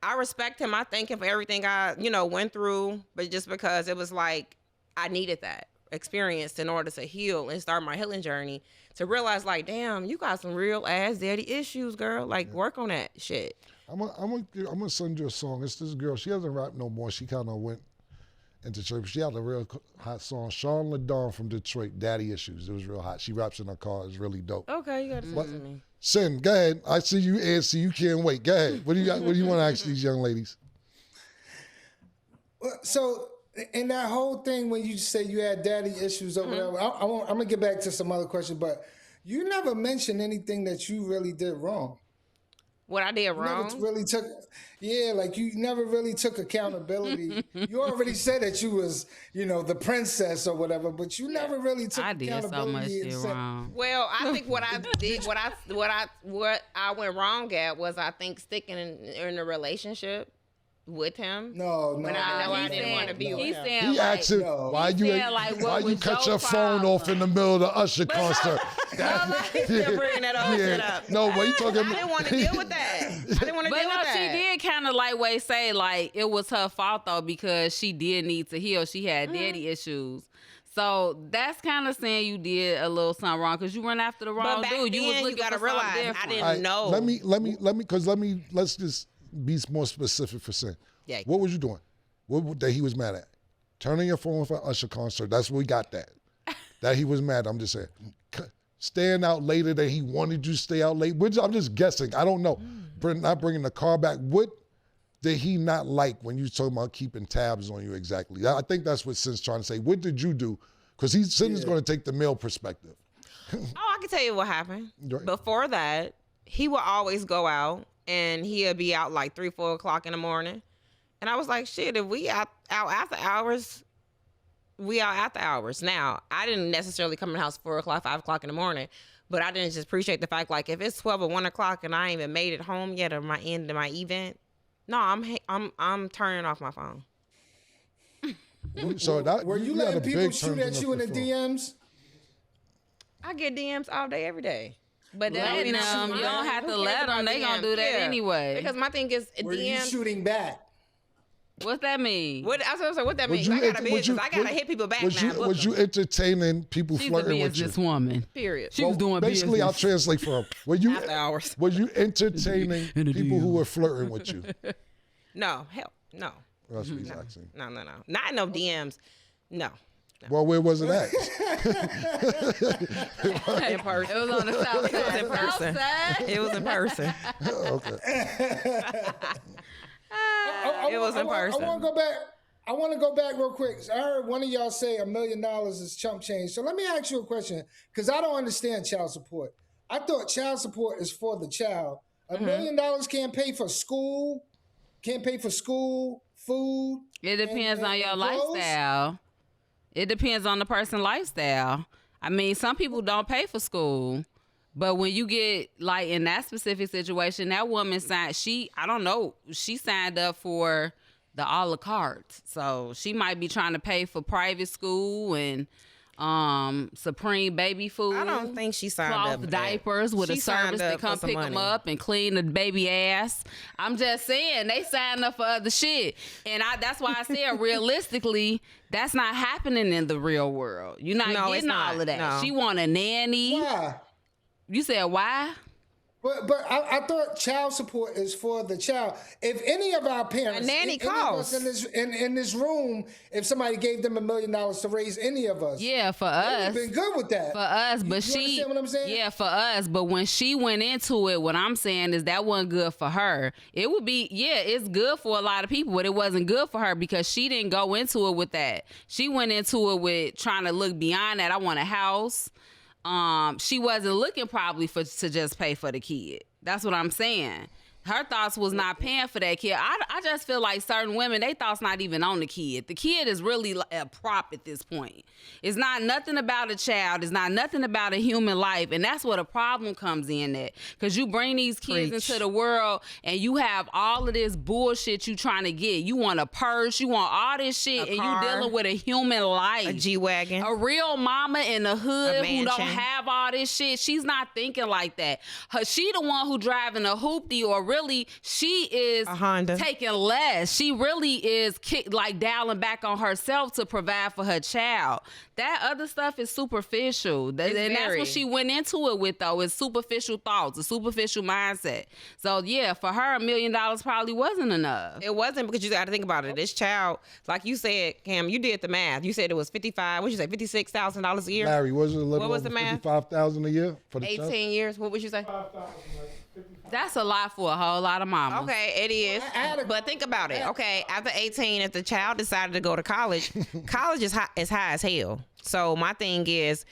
I respect him. I thank him for everything I, went through. But just because it was like, I needed that experience in order to heal and start my healing journey, to realize, like, damn, you got some real ass daddy issues, girl. Like, work on that shit. I'm gonna send you a song. It's this girl. She doesn't rap no more. She kind of went into church. She had a real hot song. Sean LaDon from Detroit, Daddy Issues. It was real hot. She raps in her car. It's really dope. Okay, you got to send it to me. Send. Go ahead. I see you answer. You can't wait. Go ahead. What do you got? What do you want to ask these young ladies? Well, so in that whole thing, when you say you had daddy issues or whatever, I'm gonna get back to some other questions, but you never mentioned anything that you really did wrong. What I did wrong? Never really took, like you never really took accountability. You already said that you was, the princess or whatever, but you never really took accountability. I did so much shit wrong. Well, I think what I did, what I went wrong at was, I think, sticking in a relationship with him. No. When I know I didn't want to be with him. He asked him, why you cut your phone off in the middle of the Usher concert? Still bringing that old shit up. No, what you talking about? I didn't want to deal with that. I didn't want to deal with that. But no, she did kind of lightweight say, like, it was her fault, though, because she did need to heal. She had daddy issues. So that's kind of saying you did a little something wrong because you went after the wrong dude. You was looking gotta for realize, something different. I didn't know. Let's just be more specific for Sin. Yeah. What was you doing? What that he was mad at? Turning your phone for Usher concert. That's where we got that. That he was mad. I'm just saying. Staying out later than he wanted you to stay out late. I'm just guessing. I don't know. Not bringing the car back. What did he not like when you talking about keeping tabs on you exactly? I think that's what Sin's trying to say. What did you do? Because Sin is going to take the male perspective. I can tell you what happened. Right. Before that, he would always go out and he'd be out like 3, 4 o'clock in the morning. And I was like, shit, if we out after hours, we out after hours. Now, I didn't necessarily come in the house 4 o'clock, 5 o'clock in the morning, but I didn't just appreciate the fact, like, if it's 12 or 1 o'clock and I ain't even made it home yet or my end of my event, no, I'm turning off my phone. So were you letting people shoot at you in the DMs? I get DMs all day, every day. But Letting them, you don't have to let them. They gonna do that anyway. Because my thing is, Were you DMs. shooting back? What's that mean? What I was gonna say, what that Would means? you I got a ent- would business. you- I gotta would- hit people back Was now. you Book was you them. entertaining people She's a flirting with you? businesswoman. Period. She was doing Basically, I'll business. translate for him. Were you After hours. were you entertaining people who were flirting with you? No, hell, no. That's what he's asking. No. Not in no DMs. No. Well, where was it at? In person. It was on the south It was side. in person. South side? It was in person. Okay. It was in person. I want to go back. I want to go back real quick. I heard one of y'all say $1 million is chump change. So let me ask you a question, because I don't understand child support. I thought child support is for the child. $1 million can't pay for school, food. It depends on your clothes? lifestyle. It depends on the person's lifestyle. I mean, some people don't pay for school. But when you get, like, in that specific situation, that woman signed, she signed up for the a la carte. So she might be trying to pay for private school and Supreme baby food. I don't think she signed cloth up for that. diapers with She a signed service to up come for pick some them money. up and clean the baby ass. I'm just saying, they signed up for other shit. And that's why I said, realistically, that's not happening in the real world. You're not No, it's getting not. all of that. No. She want a nanny. Why? You said why? But I thought child support is for the child. If any of our parents, A nanny any of us costs. in this room, if somebody gave them $1 million to raise any of us, Yeah, for they'd have us. been good with that. For us, but you she, understand what I'm saying? yeah, for us. But when she went into it, what I'm saying is that wasn't good for her. It would be, yeah, it's good for a lot of people, but it wasn't good for her because she didn't go into it with that. She went into it with trying to look beyond that. I want a house. She wasn't looking probably to just pay for the kid. That's what I'm saying. Her thoughts was not paying for that kid. I just feel like certain women, they thoughts not even on the kid. The kid is really a prop at this point. It's not nothing about a child. It's not nothing about a human life. And that's where the problem comes in at. Because you bring these kids Preach. into the world and you have all of this bullshit you trying to get. You want a purse. You want all this shit. A And car, you dealing with a human life. A G-Wagon. A real mama in the hood who don't mansion. have all this shit. She's not thinking like that. She the one who driving a hoopty, or really she is A Honda. taking less. She really is like dialing back on herself to provide for her child. That other stuff is superficial. And that's very. what she went into it with, though, is superficial thoughts, a superficial mindset. So yeah, for her, $1 million probably wasn't enough. It wasn't, because you got to think about it. This child, like you said, Cam, you did the math. You said it was $56,000 a year. Larry, was it a little What was over the math? $55,000 a year for the 18 child? years. What would you say? That's a lot for a whole lot of mamas. Okay, it is. But think about it. Okay, after 18, if the child decided to go to college, college is high as hell. So my thing is,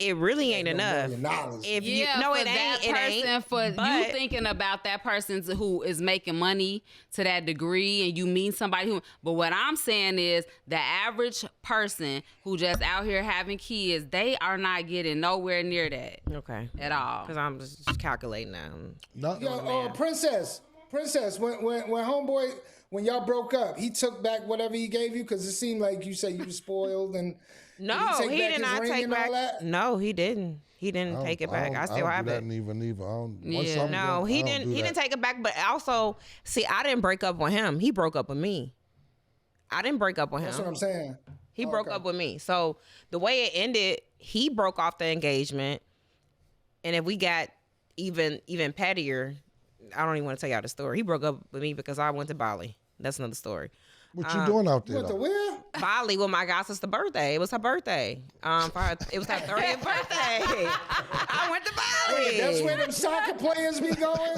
it really ain't enough. $1 million. If you Yeah, no, for it that ain't. It person, ain't. for you But- thinking about that person who is making money to that degree, and you mean somebody who. But what I'm saying is, the average person who just out here having kids, they are not getting nowhere near that Okay. at all. Because I'm just calculating now. No, Yo, Princess, when homeboy, when y'all broke up, he took back whatever he gave you, because it seemed like you said you were spoiled and. No, Did he take back did his not ring take and all back. that? No, he didn't. He didn't take it back. I still have do it. that either. Yeah. No, he didn't. He didn't take it back. But also, see, I didn't break up with him. He broke up with me. I didn't break up with him. That's what I'm saying. He broke up with me. So the way it ended, he broke off the engagement. And if we got even pettier, I don't even want to tell y'all the story. He broke up with me because I went to Bali. That's another story. What you doing out there? What the though? where? Bali with my god sister's birthday. It was her birthday. It was her 30th birthday. I went to Bali. That's where them soccer players be going?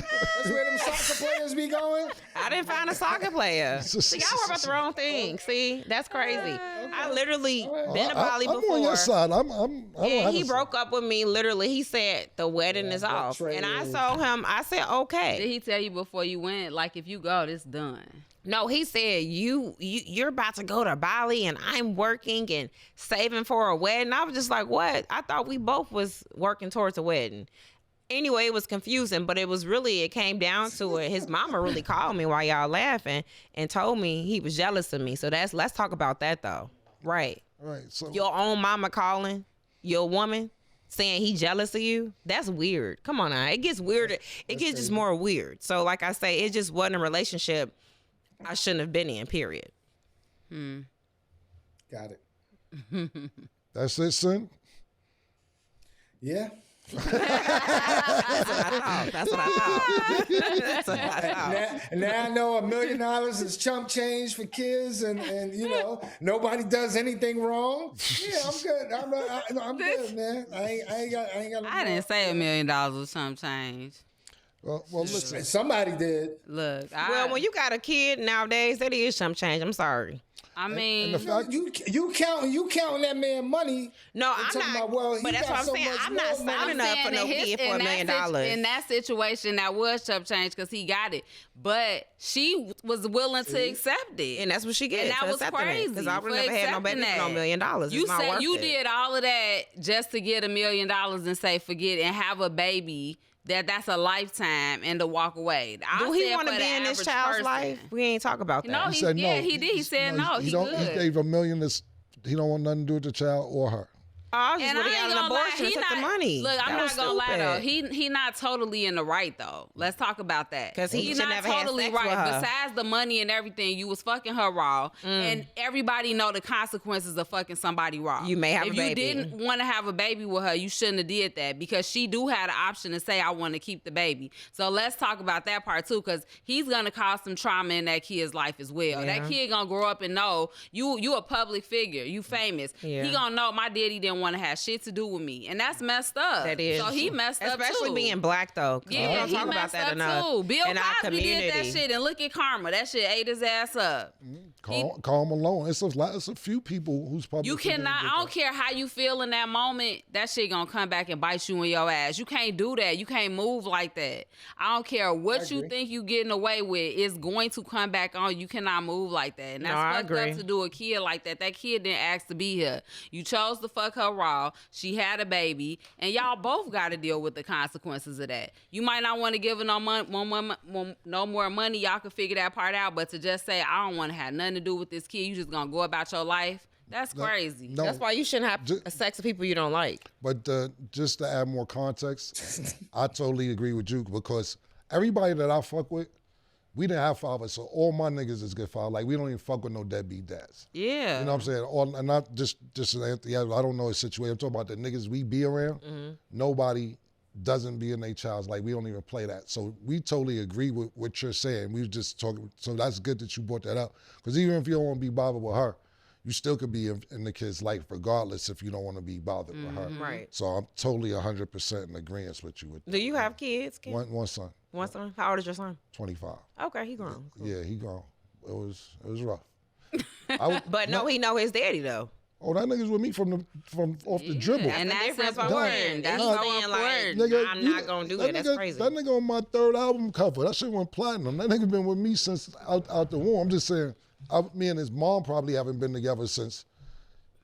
I didn't find a soccer player. See, y'all worry about the wrong thing. See, that's crazy. I literally been to Bali I'm before. on your side. I don't And have he a broke up with me. Literally, he said the wedding is off, and I told him. I said Did okay. he tell you before you went, like, if you go, this done? No, he said you're about to go to Bali, and I'm working and saving for a wedding. I was just like, what? I thought we both was working towards a wedding. Anyway, it was confusing, but it came down to it. His mama really called me while y'all laughing and told me he was jealous of me. So let's talk about that though. Right. Right. So Your own mama calling your woman saying he jealous of you. That's weird. Come on now. It gets weirder. It gets just more weird. So like I say, it just wasn't a relationship I shouldn't have been in, period. Got it. That's it, son. Yeah. That's what I thought. Now I know $1 million is chump change for kids, and nobody does anything wrong. Yeah, I'm good. I'm good, man. I ain't got. I didn't say $1 million was chump change. Well, listen. Somebody did. Look, Well, when you got a kid nowadays, that is some change. I'm sorry. I mean, And the fact, You counting that man money? No, and I'm talking not. about, well, he but that's got what I'm so saying. much I'm not more money. signing up for no kid for $1 million. In that situation, that was chump change because he got it, but she was willing to accept it, And that's what she gets. And that for was accepting it, crazy. Because I would for never had no baby accepting for $1 million. You It's not said worth you it. did all of that just to get $1 million and say forget it and have a baby. That's a lifetime and to walk away. Do he want to be in this child's life? We ain't talk about that. No, he said no. he did. He said no. He don't. good. He gave $1 million. He don't want nothing to do with the child or her. I just And would I have ain't got an gonna lie, abortion and he took the not. money. Look, I'm That not was gonna lie though. stupid. He not totally in the right though. Let's talk about that. 'Cause he He's should not never had totally sex right. with her. Besides the money and everything, you was fucking her raw, Mm. and everybody know the consequences of fucking somebody raw. You may have if a you baby. didn't want to have a baby with her, you shouldn't have did that because she do have the option to say I want to keep the baby. So let's talk about that part too, because he's gonna cause some trauma in that kid's life as well. Yeah. That kid gonna grow up and know you a public figure, you famous. Yeah. He gonna know my daddy didn't want to have shit to do with me, and that's messed up. That is. So he messed up too. Especially being black though. 'Cause we Yeah, don't he talk about messed that up enough too. Bill in our Cosby did that community. shit, and look at Karma. That shit ate his ass up. Call him alone. It's a few people who's public. You figures cannot. that I don't care how you feel in that moment. That shit gonna come back and bite you in your ass. You can't do that. You can't move like that. I don't care what you think you getting away with. It's going to come back on. You cannot move like that. And that's No, I fucked agree. up to do a kid like that. That kid didn't ask to be here. You chose to fuck her raw. She had a baby, and y'all both got to deal with the consequences of that. You might not want to give her no more money. Y'all can figure that part out. But to just say I don't want to have nothing to do with this kid, you just gonna go about your life. That's crazy. No, That's why you shouldn't have sex with people you don't like. but just to add more context, I totally agree with you because everybody that I fuck with, we didn't have fathers, so all my niggas is good fathers. Like we don't even fuck with no deadbeat dads. Yeah. You know what I'm saying? And not just Anthony. I don't know his situation. I'm talking about the niggas we be around. Nobody doesn't be in their child's life. We don't even play that. So we totally agree with what you're saying. We was just talking. So that's good that you brought that up. Because even if you don't want to be bothered with her, you still could be in the kid's life regardless if you don't want to be bothered with her. Right. So I'm totally 100% in agreement with you. Do you have kids? Kim? One son, One son? How old is your son? 25. Okay, he grown. Cool. Yeah, he gone. It was rough. But no, he know his daddy though. Oh, that nigga's with me from off the dribble. And the that's difference important. That's He's so saying, like, important. I'm not gonna do it. That's crazy. That nigga on my third album cover. That shit went platinum. That nigga been with me since out the womb. I'm just saying, me and his mom probably haven't been together since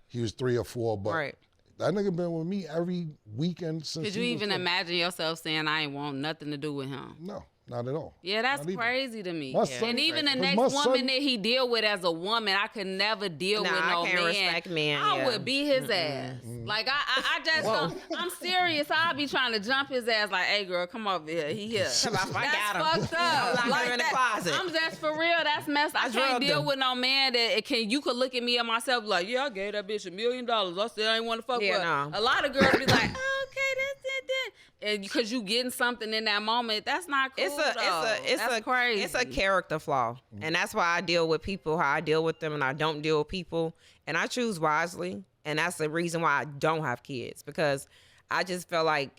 he was 3 or 4. But Right. that nigga been with me every weekend since. Could you he was even fucking- imagine yourself saying, I ain't want nothing to do with him? No, not at all. Yeah, that's Not even. crazy to me. My son- And even the 'cause next my woman son- that he deal with as a woman, I could never deal Nah, with I no can't man. respect men, I yeah. would beat his ass. Like I just don't. I'm serious. I'll be trying to jump his ass. Like, hey girl, come over here. He here. That's I got him. fucked up. Lock him Like in the that. closet. I'm just for real. That's messed. I can't drugged deal him. with no man that you could look at me and myself like, yeah, I gave that bitch $1 million. I said I ain't want to fuck Yeah, with her. no. A lot of girls be like, oh, okay, that's it. And because you getting something in that moment, that's not cool. That's crazy. It's a character flaw, and that's why I deal with people how I deal with them, and I don't deal with people, and I choose wisely, and that's the reason why I don't have kids, because I just feel like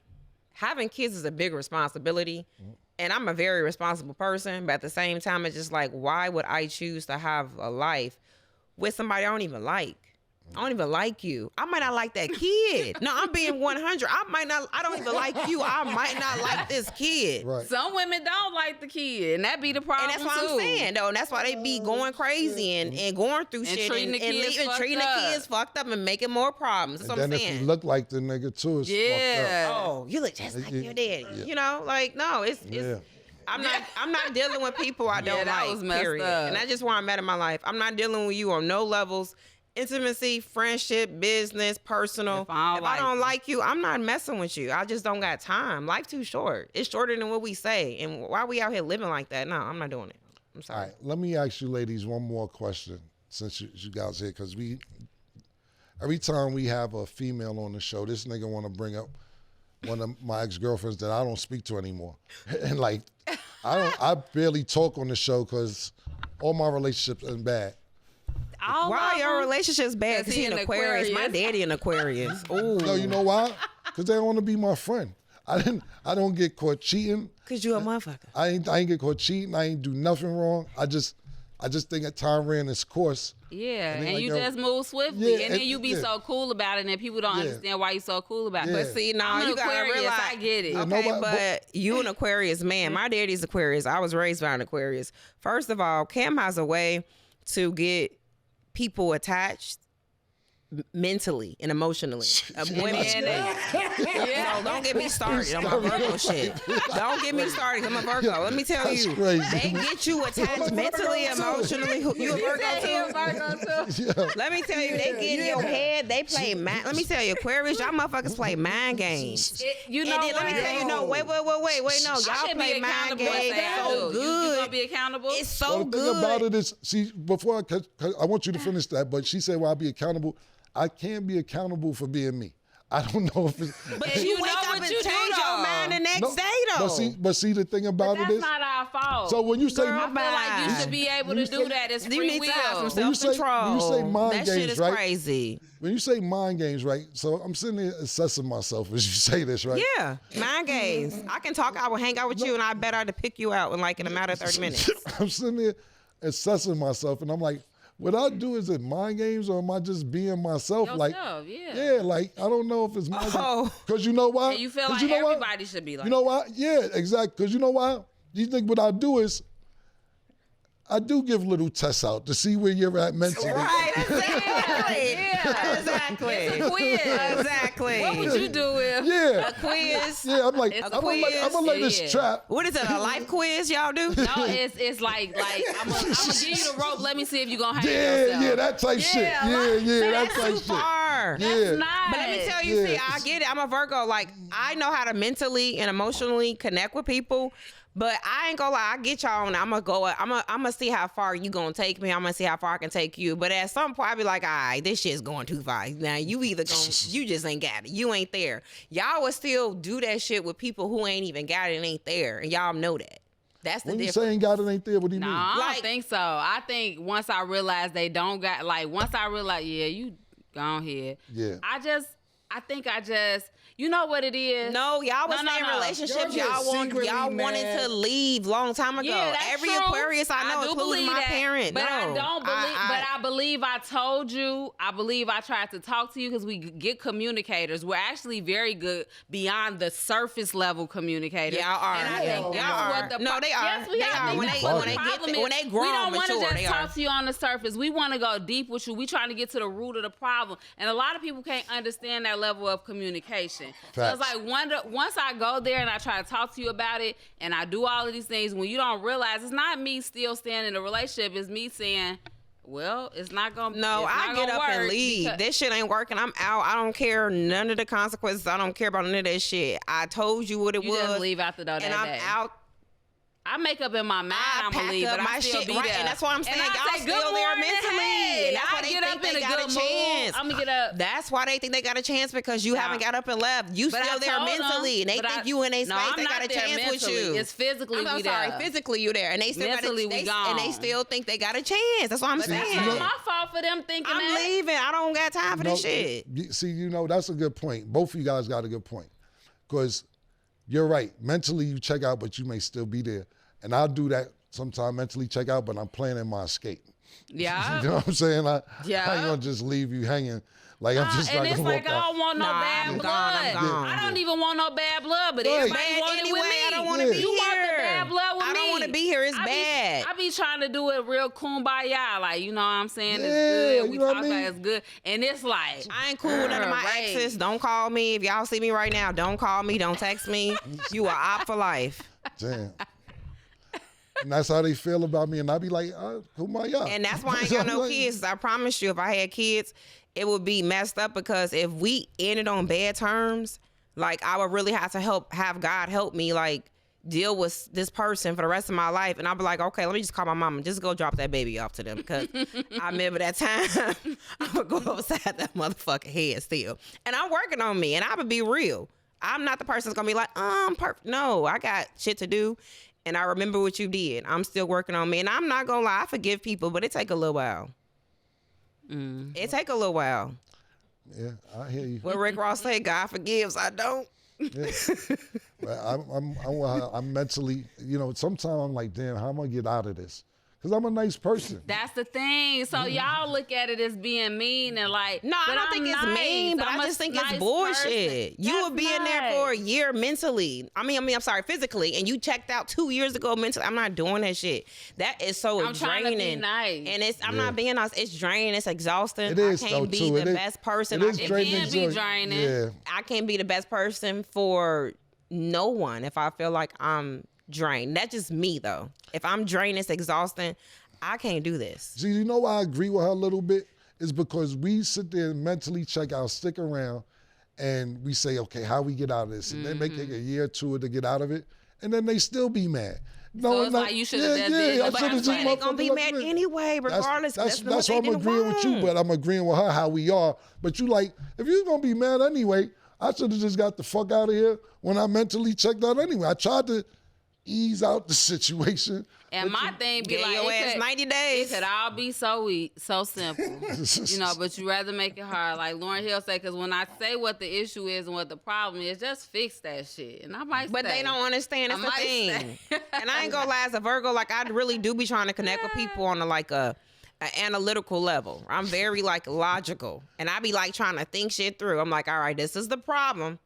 having kids is a big responsibility, and I'm a very responsible person, but at the same time, it's just like, why would I choose to have a life with somebody I don't even like? I don't even like you. I might not like that kid. No, I'm being 100. I don't even like you. I might not like this kid. Right. Some women don't like the kid, and that be the problem And that's what too. I'm saying, though. And that's why they be going crazy and going through shit treating the kids leaving, fucked treating up. the kids fucked up and making more problems. That's And what I'm then if saying. you look like the nigga too, it's Yeah. fucked up. Oh, you look just like Yeah. your daddy. Yeah. You know, like no, it's Yeah. I'm not dealing with people I don't that like. was messed period. up. And that's just where I'm at in my life. I'm not dealing with you on no levels. Intimacy, friendship, business, personal. If I don't like you, I'm not messing with you. I just don't got time. Life too short. It's shorter than what we say. And why we out here living like that? No, I'm not doing it. I'm All sorry. right, let me ask you ladies one more question since you guys here, because every time we have a female on the show, this nigga want to bring up one of my ex-girlfriends that I don't speak to anymore. And like, I barely talk on the show because all my relationships are bad. Why are your relationships bad? Because he an Aquarius. My daddy an Aquarius. Ooh. No, you know why? Because they don't want to be my friend. I don't get caught cheating. Because you a motherfucker. I ain't get caught cheating. I ain't do nothing wrong. I just think that time ran its course. Yeah, and like, you just move swiftly, yeah, and then you be so cool about it, and people don't understand why you so cool about it. Yeah. But see, now I'm you an gotta Aquarius, realize. I get it. Okay, but you an Aquarius man. My daddy's Aquarius. I was raised by an Aquarius. First of all, Cam has a way to get people attached mentally and emotionally. Women. So don't get me started on my Virgo shit. Don't get me started. I'm a Virgo. Let me tell That's you, crazy. they get you attached mentally, emotionally. You a Virgo too? Let me tell you, they get in your head. They play mind. Let me tell you, Aquarius, y'all motherfuckers play mind games. You know And then let me tell you, no, wait, no, I y'all should play be mind accountable and games. say I So do. You gonna good. be accountable? It's so Well, the thing about good. it is, see, before cause I want you to finish that, but she said, well, I'll be accountable. I can't be accountable for being me. I don't know if it's... But And you you wake know up what and you do, change your though. mind the next No, day, though. But see, the thing about That's it is... not our fault. So when you say... Girl, I feel like you should be able to do that. It's You free need will. to have some When you say- self-control. when you say mind that shit games, is right? crazy. When you say mind games, right? So I'm sitting there assessing myself as you say this, right? Yeah, mind games. I can talk. I will hang out with you, and I bet I'd pick you out in a matter of 30 minutes. I'm sitting there assessing myself, and I'm like, what I do, is it mind games, or am I just being myself? Yourself, yeah. Yeah, like, I don't know if it's mind Oh. games. Because you know why? And you feel 'Cause like know why? everybody should be like You know why? Yeah, exactly. Because you know why? You think what I do is, I do give little tests out to see where you're at mentally. Right, exactly. Yeah. Exactly. It's a quiz. Exactly. What would you do if? Yeah. A quiz. Yeah, I'm like, It's a I'm gonna let this quiz. trap. What is it? A life quiz y'all do? No, it's like I'm gonna give you the rope. Let me see if you gonna hang Yeah, yourself. yeah, that type shit. Yeah, Yeah, like, yeah, that That's type too shit. far. Yeah. It's not. But let me tell you, see, Yeah. I get it. I'm a Virgo. Like, I know how to mentally and emotionally connect with people. But I ain't gonna lie, I get y'all and I'm gonna see how far you gonna take me. I'm gonna see how far I can take you. But at some point, I be like, all right, this shit's going too far. Now, you just ain't got it. You ain't there. Y'all would still do that shit with people who ain't even got it and ain't there. And y'all know that. That's the When you difference. say ain't got it, ain't there, what do you No, mean? I Like- don't think so. I think once I realize they don't got, like, once I realize, yeah, you gone here. Yeah. I think you know what it is? No, y'all was No, in no. relationships. Y'all just secretly Y'all wanted mad. to leave long time ago. Yeah, that's Every true. Aquarius I know, do including believe my that, parent. But no, I don't believe. I I believe I told you. I believe I tried to talk to you because we get communicators. We're actually very good beyond the surface level communicators. Y'all are. And I Yeah. think Y'all that's are. what the No, they are. Yes, we They are. are. When That's they- what when the they get- problem when is. they grown, we don't want to mature, just they talk are. to you on the surface. We want to go deep with you. We trying to get to the root of the problem. And a lot of people can't understand that level of communication. So it's Facts. like once I go there and I try to talk to you about it and I do all of these things, when you don't realize it's not me still staying in a relationship, it's me saying, well, it's not gonna No, it's I not get gonna up and work leave. because- This shit ain't working. I'm out. I don't care none of the consequences. I don't care about none of that shit. I told you what it you was. just leave out the door and that I'm day. out. I make up in my mind I I'm gonna pack leave, up but my I still shit, be right? there. And that's what I'm saying. And I Y'all say, still good there morning, mentally. hey. And that's why I they get think up they in a got good a mood. chance. I'm gonna get up. That's why they think they got a chance because you haven't got up and left. You But I still there told them, mentally, and they but think you in a space. No, I'm they got not a there chance with mentally. you. It's physically I'm we sorry, there. physically you there, and they still Mentally got we a, gone. and they still think they got a chance. That's what I'm But that's saying. not my fault for them thinking I'm that. leaving. I don't got time for this shit. See, that's a good point. Both of you guys got a good point. Because you're right. Mentally, you check out, but you may still be there. And I'll do that sometimes, mentally check out, but I'm planning my escape. Yeah. You know what I'm saying? I Yeah. ain't going to just leave you hanging. Like, I'm just and not it's going to like walk I out. don't want no Nah, bad I'm blood. gone, I'm gone. I don't even want no bad blood, but Right. everybody Bad want it anyway. with me. I don't want to Yeah. be You here. want the bad blood with me? I don't want to be here. It's bad. I be trying to do it real kumbaya, like, you know what I'm saying? Yeah, It's good. We you know what talk I mean? about it's good. And it's like, I ain't cool with none of my Right. exes. Don't call me. If y'all see me right now, don't call me. Don't text me. You are op for life. Damn. And that's how they feel about me. And I be like, kumbaya. And that's why I ain't got no kids. I promise you, if I had kids, it would be messed up because if we ended on bad terms, like I would really have to have God help me, like deal with this person for the rest of my life. And I'll be like, okay, let me just call my mama. Just go drop that baby off to them. Because I remember that time I would go upside that motherfucking head still. And I'm working on me. And I would be real. I'm not the person that's going to be like, I'm perfect. No, I got shit to do. And I remember what you did. I'm still working on me. And I'm not going to lie. I forgive people, but it take a little while. It take a little while. Yeah, I hear you. When Rick Ross say God forgives, I don't. Yeah. I'm mentally, sometimes I'm like, damn, how am I gonna get out of this? Because I'm a nice person. That's the thing. So y'all look at it as being mean and like. No, I don't think it's mean, but I just think it's bullshit. You would be in there for a year mentally. I'm sorry, physically, and you checked out 2 years ago mentally. I'm not doing that shit. That is so draining. Trying to be nice. And I'm not being nice. It's draining. It's exhausting. It is, I can't be the best person. It can be draining. Yeah. I can't be the best person for no one if I feel like I'm drained. That's just me though. If I'm drained, it's exhausting. I can't do this. See, you know why I agree with her a little bit? Is because we sit there and mentally check out, stick around, and we say, okay, how we get out of this? And they may take a year or two to get out of it, and then they still be mad. No, it's like you should have done this. But I'm saying they're going to be mad anyway, regardless. That's why I'm agreeing with you, but I'm agreeing with her how we are. But you like, if you're going to be mad anyway, I should have just got the fuck out of here when I mentally checked out anyway. I tried to ease out the situation. And my thing be like, your ass 90 days. It could all be so simple, but you rather make it hard. Like Lauryn Hill say, because when I say what the issue is and what the problem is, just fix that shit. And I might But say, they don't understand. That's the thing. And I ain't gonna lie, as a Virgo, like I really do be trying to connect with people on a analytical level. I'm very like logical. And I be like trying to think shit through. I'm like, all right, this is the problem.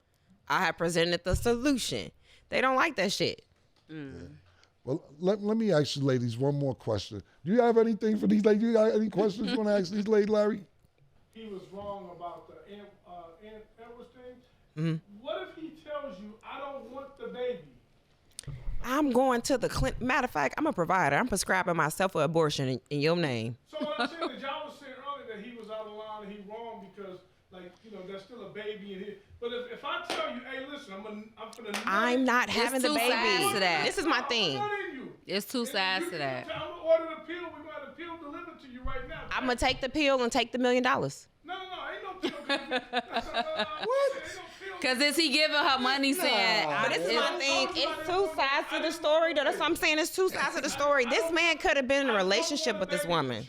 I have presented the solution. They don't like that shit. Well, let me ask you ladies one more question. Do you have anything for these ladies? Do you got any questions you want to ask these ladies, Larry? He was wrong about the Edwards thing. What if he tells you, I don't want the baby? I'm going to the clinic. Matter of fact, I'm a provider. I'm prescribing myself for abortion in your name. So what I'm saying is, y'all was saying earlier that he was out of line and he wrong because, there's still a baby in here. But if I tell you, hey, listen, I'm not having the baby. Sides to that. This is my thing. It's two sides to that. I'm gonna order the pill. We're gonna have the pill delivered to you right now. I'm gonna take the pill and take the $1 million. No, ain't no pill. What? Because is he giving her money saying? But this is my thing. It's two sides to the story. Though. That's what I'm saying. It's two sides to the story. This man could have been in a relationship with this woman.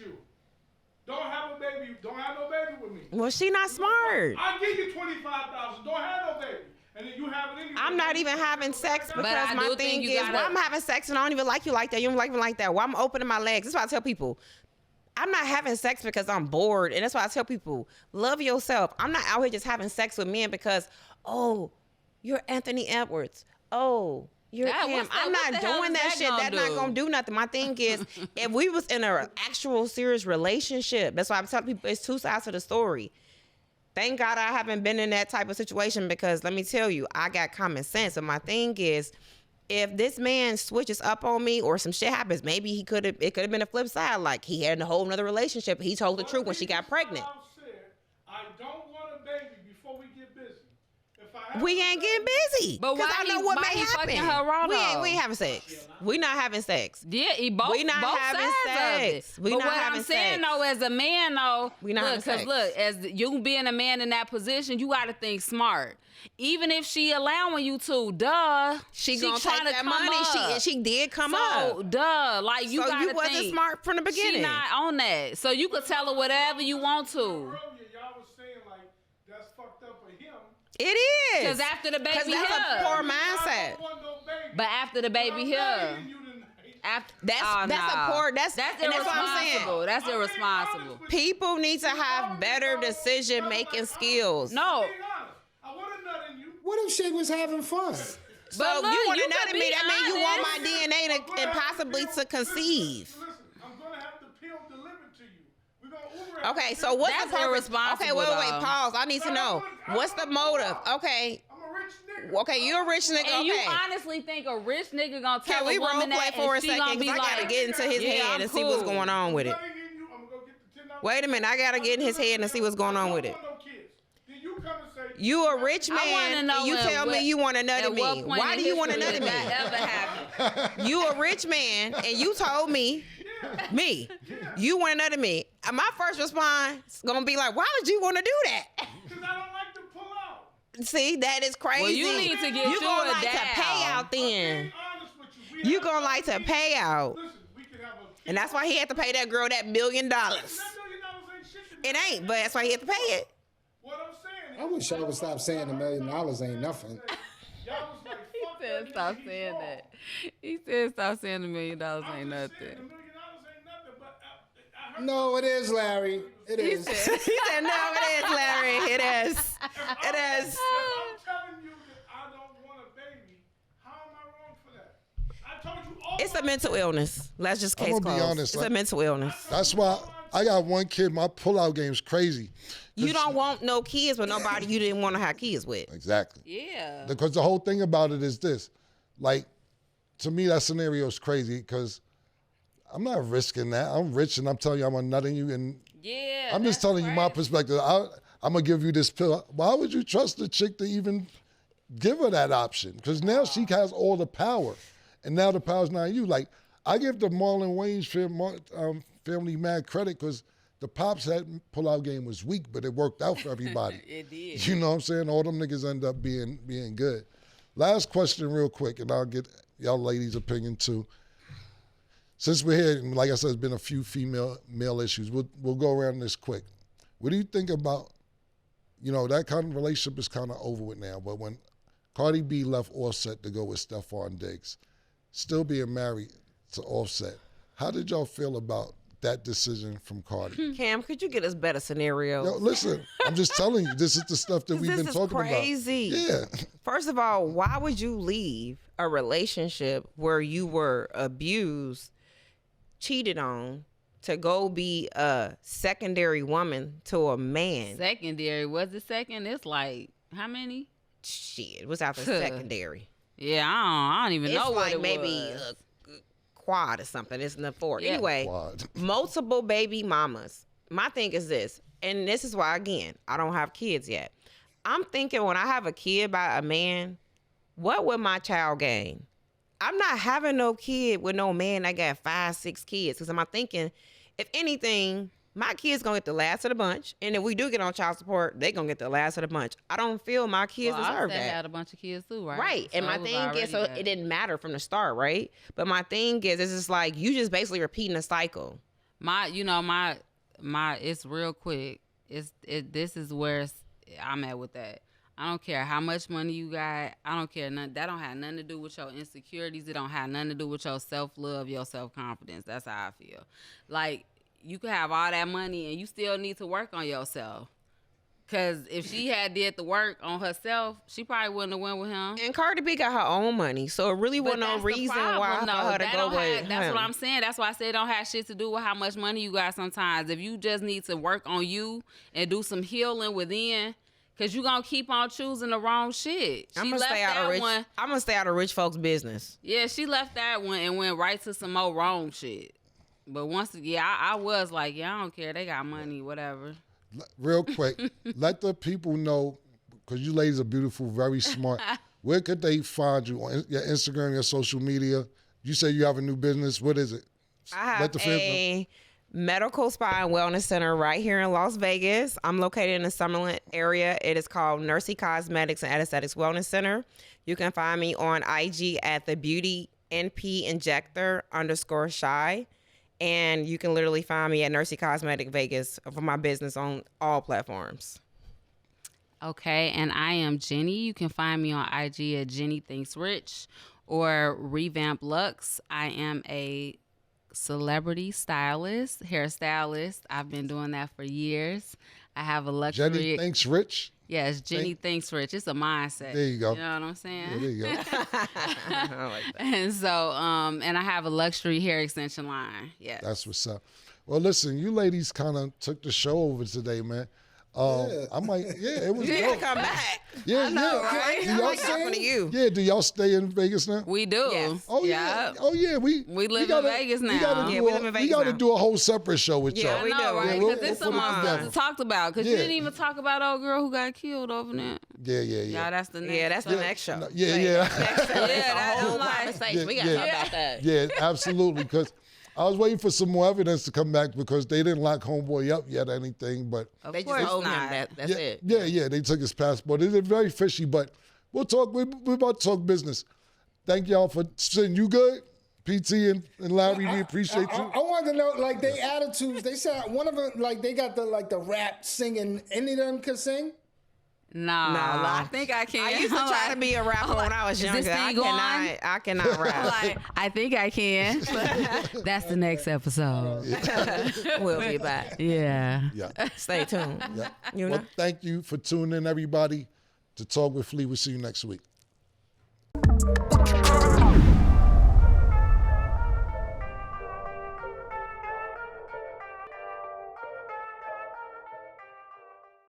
Don't have a baby. Don't have no baby with me. Well, she not smart. I'll give you $25,000. Don't have no baby. And then you have it anyway. I'm not even having sex because my thing is, gotta... why I'm having sex and I don't even like you like that. You don't like me like that. Why I'm opening my legs. That's why I tell people, I'm not having sex because I'm bored. And that's why I tell people, love yourself. I'm not out here just having sex with men because, oh, you're Anthony Edwards. Oh, you're him. I'm not doing that shit. That's not gonna do nothing. My thing is, if we was in an actual serious relationship, that's why I'm telling people it's two sides to the story. Thank God I haven't been in that type of situation because let me tell you, I got common sense. And my thing is, if this man switches up on me or some shit happens, maybe it could have been a flip side. Like he had a whole nother relationship. He told the truth when she got pregnant. I don't want a baby before we get busy. We ain't getting busy. But why I know what may happen. Her we ain't having sex. We not having sex. Yeah, we not having sex. We but not what having I'm saying sex. though, as a man though, we not having sex. Because look, as you being a man in that position, you got to think smart. Even if she allowing you to, she gonna take that money. She did come up. So like you got to think. You wasn't smart from the beginning. She not on that, so you could tell her whatever you want to. Earlier, y'all was saying like that's fucked up for him. It is. Because after the baby here. Because that's a poor mindset. But after the baby here. That's a poor. That's irresponsible. What I'm saying. That's irresponsible. People need to have better decision making skills. No. I want a nut in you. What if she was having fun? So look, you want a nut in me? That means you want my DNA and possibly to conceive. Listen, I'm gonna have the pill delivered to you. We're gonna Uber. Okay, so what's That's the purpose? irresponsible, Okay, wait, though. pause. I need to know. What's the motive? Okay. I'm a rich nigga. Okay, you're a rich nigga. And you Okay. honestly think a rich nigga gonna tell Can we a role woman play that for a and she second? gonna be Because I gotta like, get into his head and see what's going on with it. I'm gonna go get the $10. Wait a minute, I gotta get in his head and see what's going on with it. I don't want no kids. Then you come and say, You a rich I wanna man, know and you at tell what- me you want another at me. what point Why in do you want history another did me? that ever happen? You a rich man, and you told me, me, you want another me. And my first response gonna be like, why would you want to do that? Because I don't like to pull out. See, that is crazy. Well, you need to get you you gonna a like to dad. pay out then. Being honest with you. You gonna like to pay out. Listen, we could have a kid. And that's why he had to pay that girl that $1 million. That $1 million ain't shit to It me. ain't, but that's why he had to pay it. What I'm saying I wish I would stop saying $1 million ain't nothing. y'all was like, He fuck said that stop nigga, saying he's that. He said stop saying $1 million I'm ain't just saying, $1 nothing. million ain't nothing, but I heard No, it is, Larry. It He is. said, He said, no, it is, Larry. It is. It is. if I'm telling you that I don't want a baby, how am I wrong for that? I told you all It's a mental illness. Let's just I'm case gonna be close. honest, It's a like- mental illness. That's why I got one kid. My pullout game's crazy. You don't want no kids with nobody you didn't want to have kids with. Exactly. yeah. Because the whole thing about it is this. Like, to me, that scenario is crazy because I'm not risking that. I'm rich and I'm telling you I'm a nut in you. And Yeah. I'm just that's telling you my right. perspective. I'm going to give you this pill. Why would you trust the chick to even give her that option? Because now she has all the power. And now the power's not you. Like, I give the Marlon Wayne's family mad credit because the Pops had pull-out game was weak, but it worked out for everybody. It did. You know what I'm saying? All them niggas end up being good. Last question real quick, and I'll get y'all ladies' opinion too. Since we're here, and like I said, there's been a few male issues. We'll go around this quick. What do you think about, that kind of relationship is kind of over with now, but when Cardi B left Offset to go with Stephon Diggs, still being married to Offset, how did y'all feel about that decision from Cardi? Cam, could you get us better scenarios? Yo, listen, I'm just telling you, this is the stuff that we've This been is talking crazy. about. Yeah. First of all, why would you leave a relationship where you were abused, cheated on, to go be a secondary woman to a man? Secondary. Was it second? It's like, how many? Shit, what's after secondary? Yeah, I don't even It's know what like it maybe was. a quad or something. It's in the fourth. Yeah. Anyway, Quad. multiple baby mamas. My thing is this, and this is why, again, I don't have kids yet. I'm thinking when I have a kid by a man, what would my child gain? I'm not having no kid with no man that got 5, 6 kids. Because I'm thinking, if anything, my kid's going to get the last of the bunch. And if we do get on child support, they going to get the last of the bunch. I don't feel my kids Well, deserve Offset that. had a bunch of kids too, right? Right. And So my it was thing already is, so bad. it didn't matter from the start, right? But my thing is, it's just like, you just basically repeating a cycle. My it's real quick. This is where I'm at with that. I don't care how much money you got. I don't care. That don't have nothing to do with your insecurities. It don't have nothing to do with your self-love, your self-confidence. That's how I feel. Like, you could have all that money and you still need to work on yourself. Because if she had did the work on herself, she probably wouldn't have went with him. And Cardi B got her own money, so it really wasn't no that's the reason problem, why for though. her to That go don't with have- That's him. what I'm saying. That's why I said it don't have shit to do with how much money you got sometimes. If you just need to work on you and do some healing within, because you're going to keep on choosing the wrong shit. I'm She gonna left stay out of that rich. one. I'm gonna stay out of rich folks' business. Yeah, she left that one and went right to some more wrong shit. But once, I was like, I don't care. They got money, whatever. Real quick, let the people know, because you ladies are beautiful, very smart. Where could they find you? On your Instagram, your social media? You say you have a new business. What is it? I have Let the fans know. a medical spa and wellness center right here in Las Vegas. I'm located in the Summerlin area. It is called Nursey Cosmetics and Aesthetics Wellness Center. You can find me on IG at the Beauty NP Injector _shy. And you can literally find me at Nursey Cosmetic Vegas for my business on all platforms. Okay, and I am Jenny. You can find me on IG at Jenny Thinks Rich or Revamp Lux. I am a celebrity stylist, hairstylist. I've been doing that for years. I have a luxury. Jenny Thanks Rich. Yes, Jenny Thinks Rich. It's a mindset. There you go. You know what I'm saying? Yeah, there you go. I like that. And so, and I have a luxury hair extension line. Yes. That's what's up. Well, listen, you ladies kind of took the show over today, man. I might. Yeah, it was. You dope. gotta come back. Yeah, know, yeah. right? Do I y'all, like talking to you. yeah, do y'all stay in Vegas now? We do. Yes. Oh yeah. Yep. Oh yeah. We live gotta, in Vegas We now. gotta Yeah, do we live in Vegas we gotta now. do a whole separate show with Yeah, y'all. we I know, do. right? Yeah, Because we'll there's put some it more together. stuff to talk about. Because Yeah. you didn't even talk about old girl who got killed over there. Yeah. Yeah, that's the next. Yeah, that's the next show. No, yeah. Next show. It's a that's whole like- conversation. We Yeah, gotta yeah. talk about that. Yeah, absolutely. Because I was waiting for some more evidence to come back because they didn't lock homeboy up yet or anything. But Of They just course told him not. that's it. yeah, they took his passport. It's very fishy, but we'll talk. We're about to talk business. Thank y'all for sitting. You good? PT and Larry, we appreciate you. I wanted to know, like, their attitudes. They said one of them, like, they got the rap singing. Any of them could sing? Nah, Nah. I think I can. I used to try to be a rapper when I was Is younger. this thing on? I cannot rap. Like, I think I can. That's the next episode. We'll be back. Yeah. Yeah. Stay tuned. Yeah. You know? Well, thank you for tuning in, everybody, to Talk with Flea. We'll see you next week.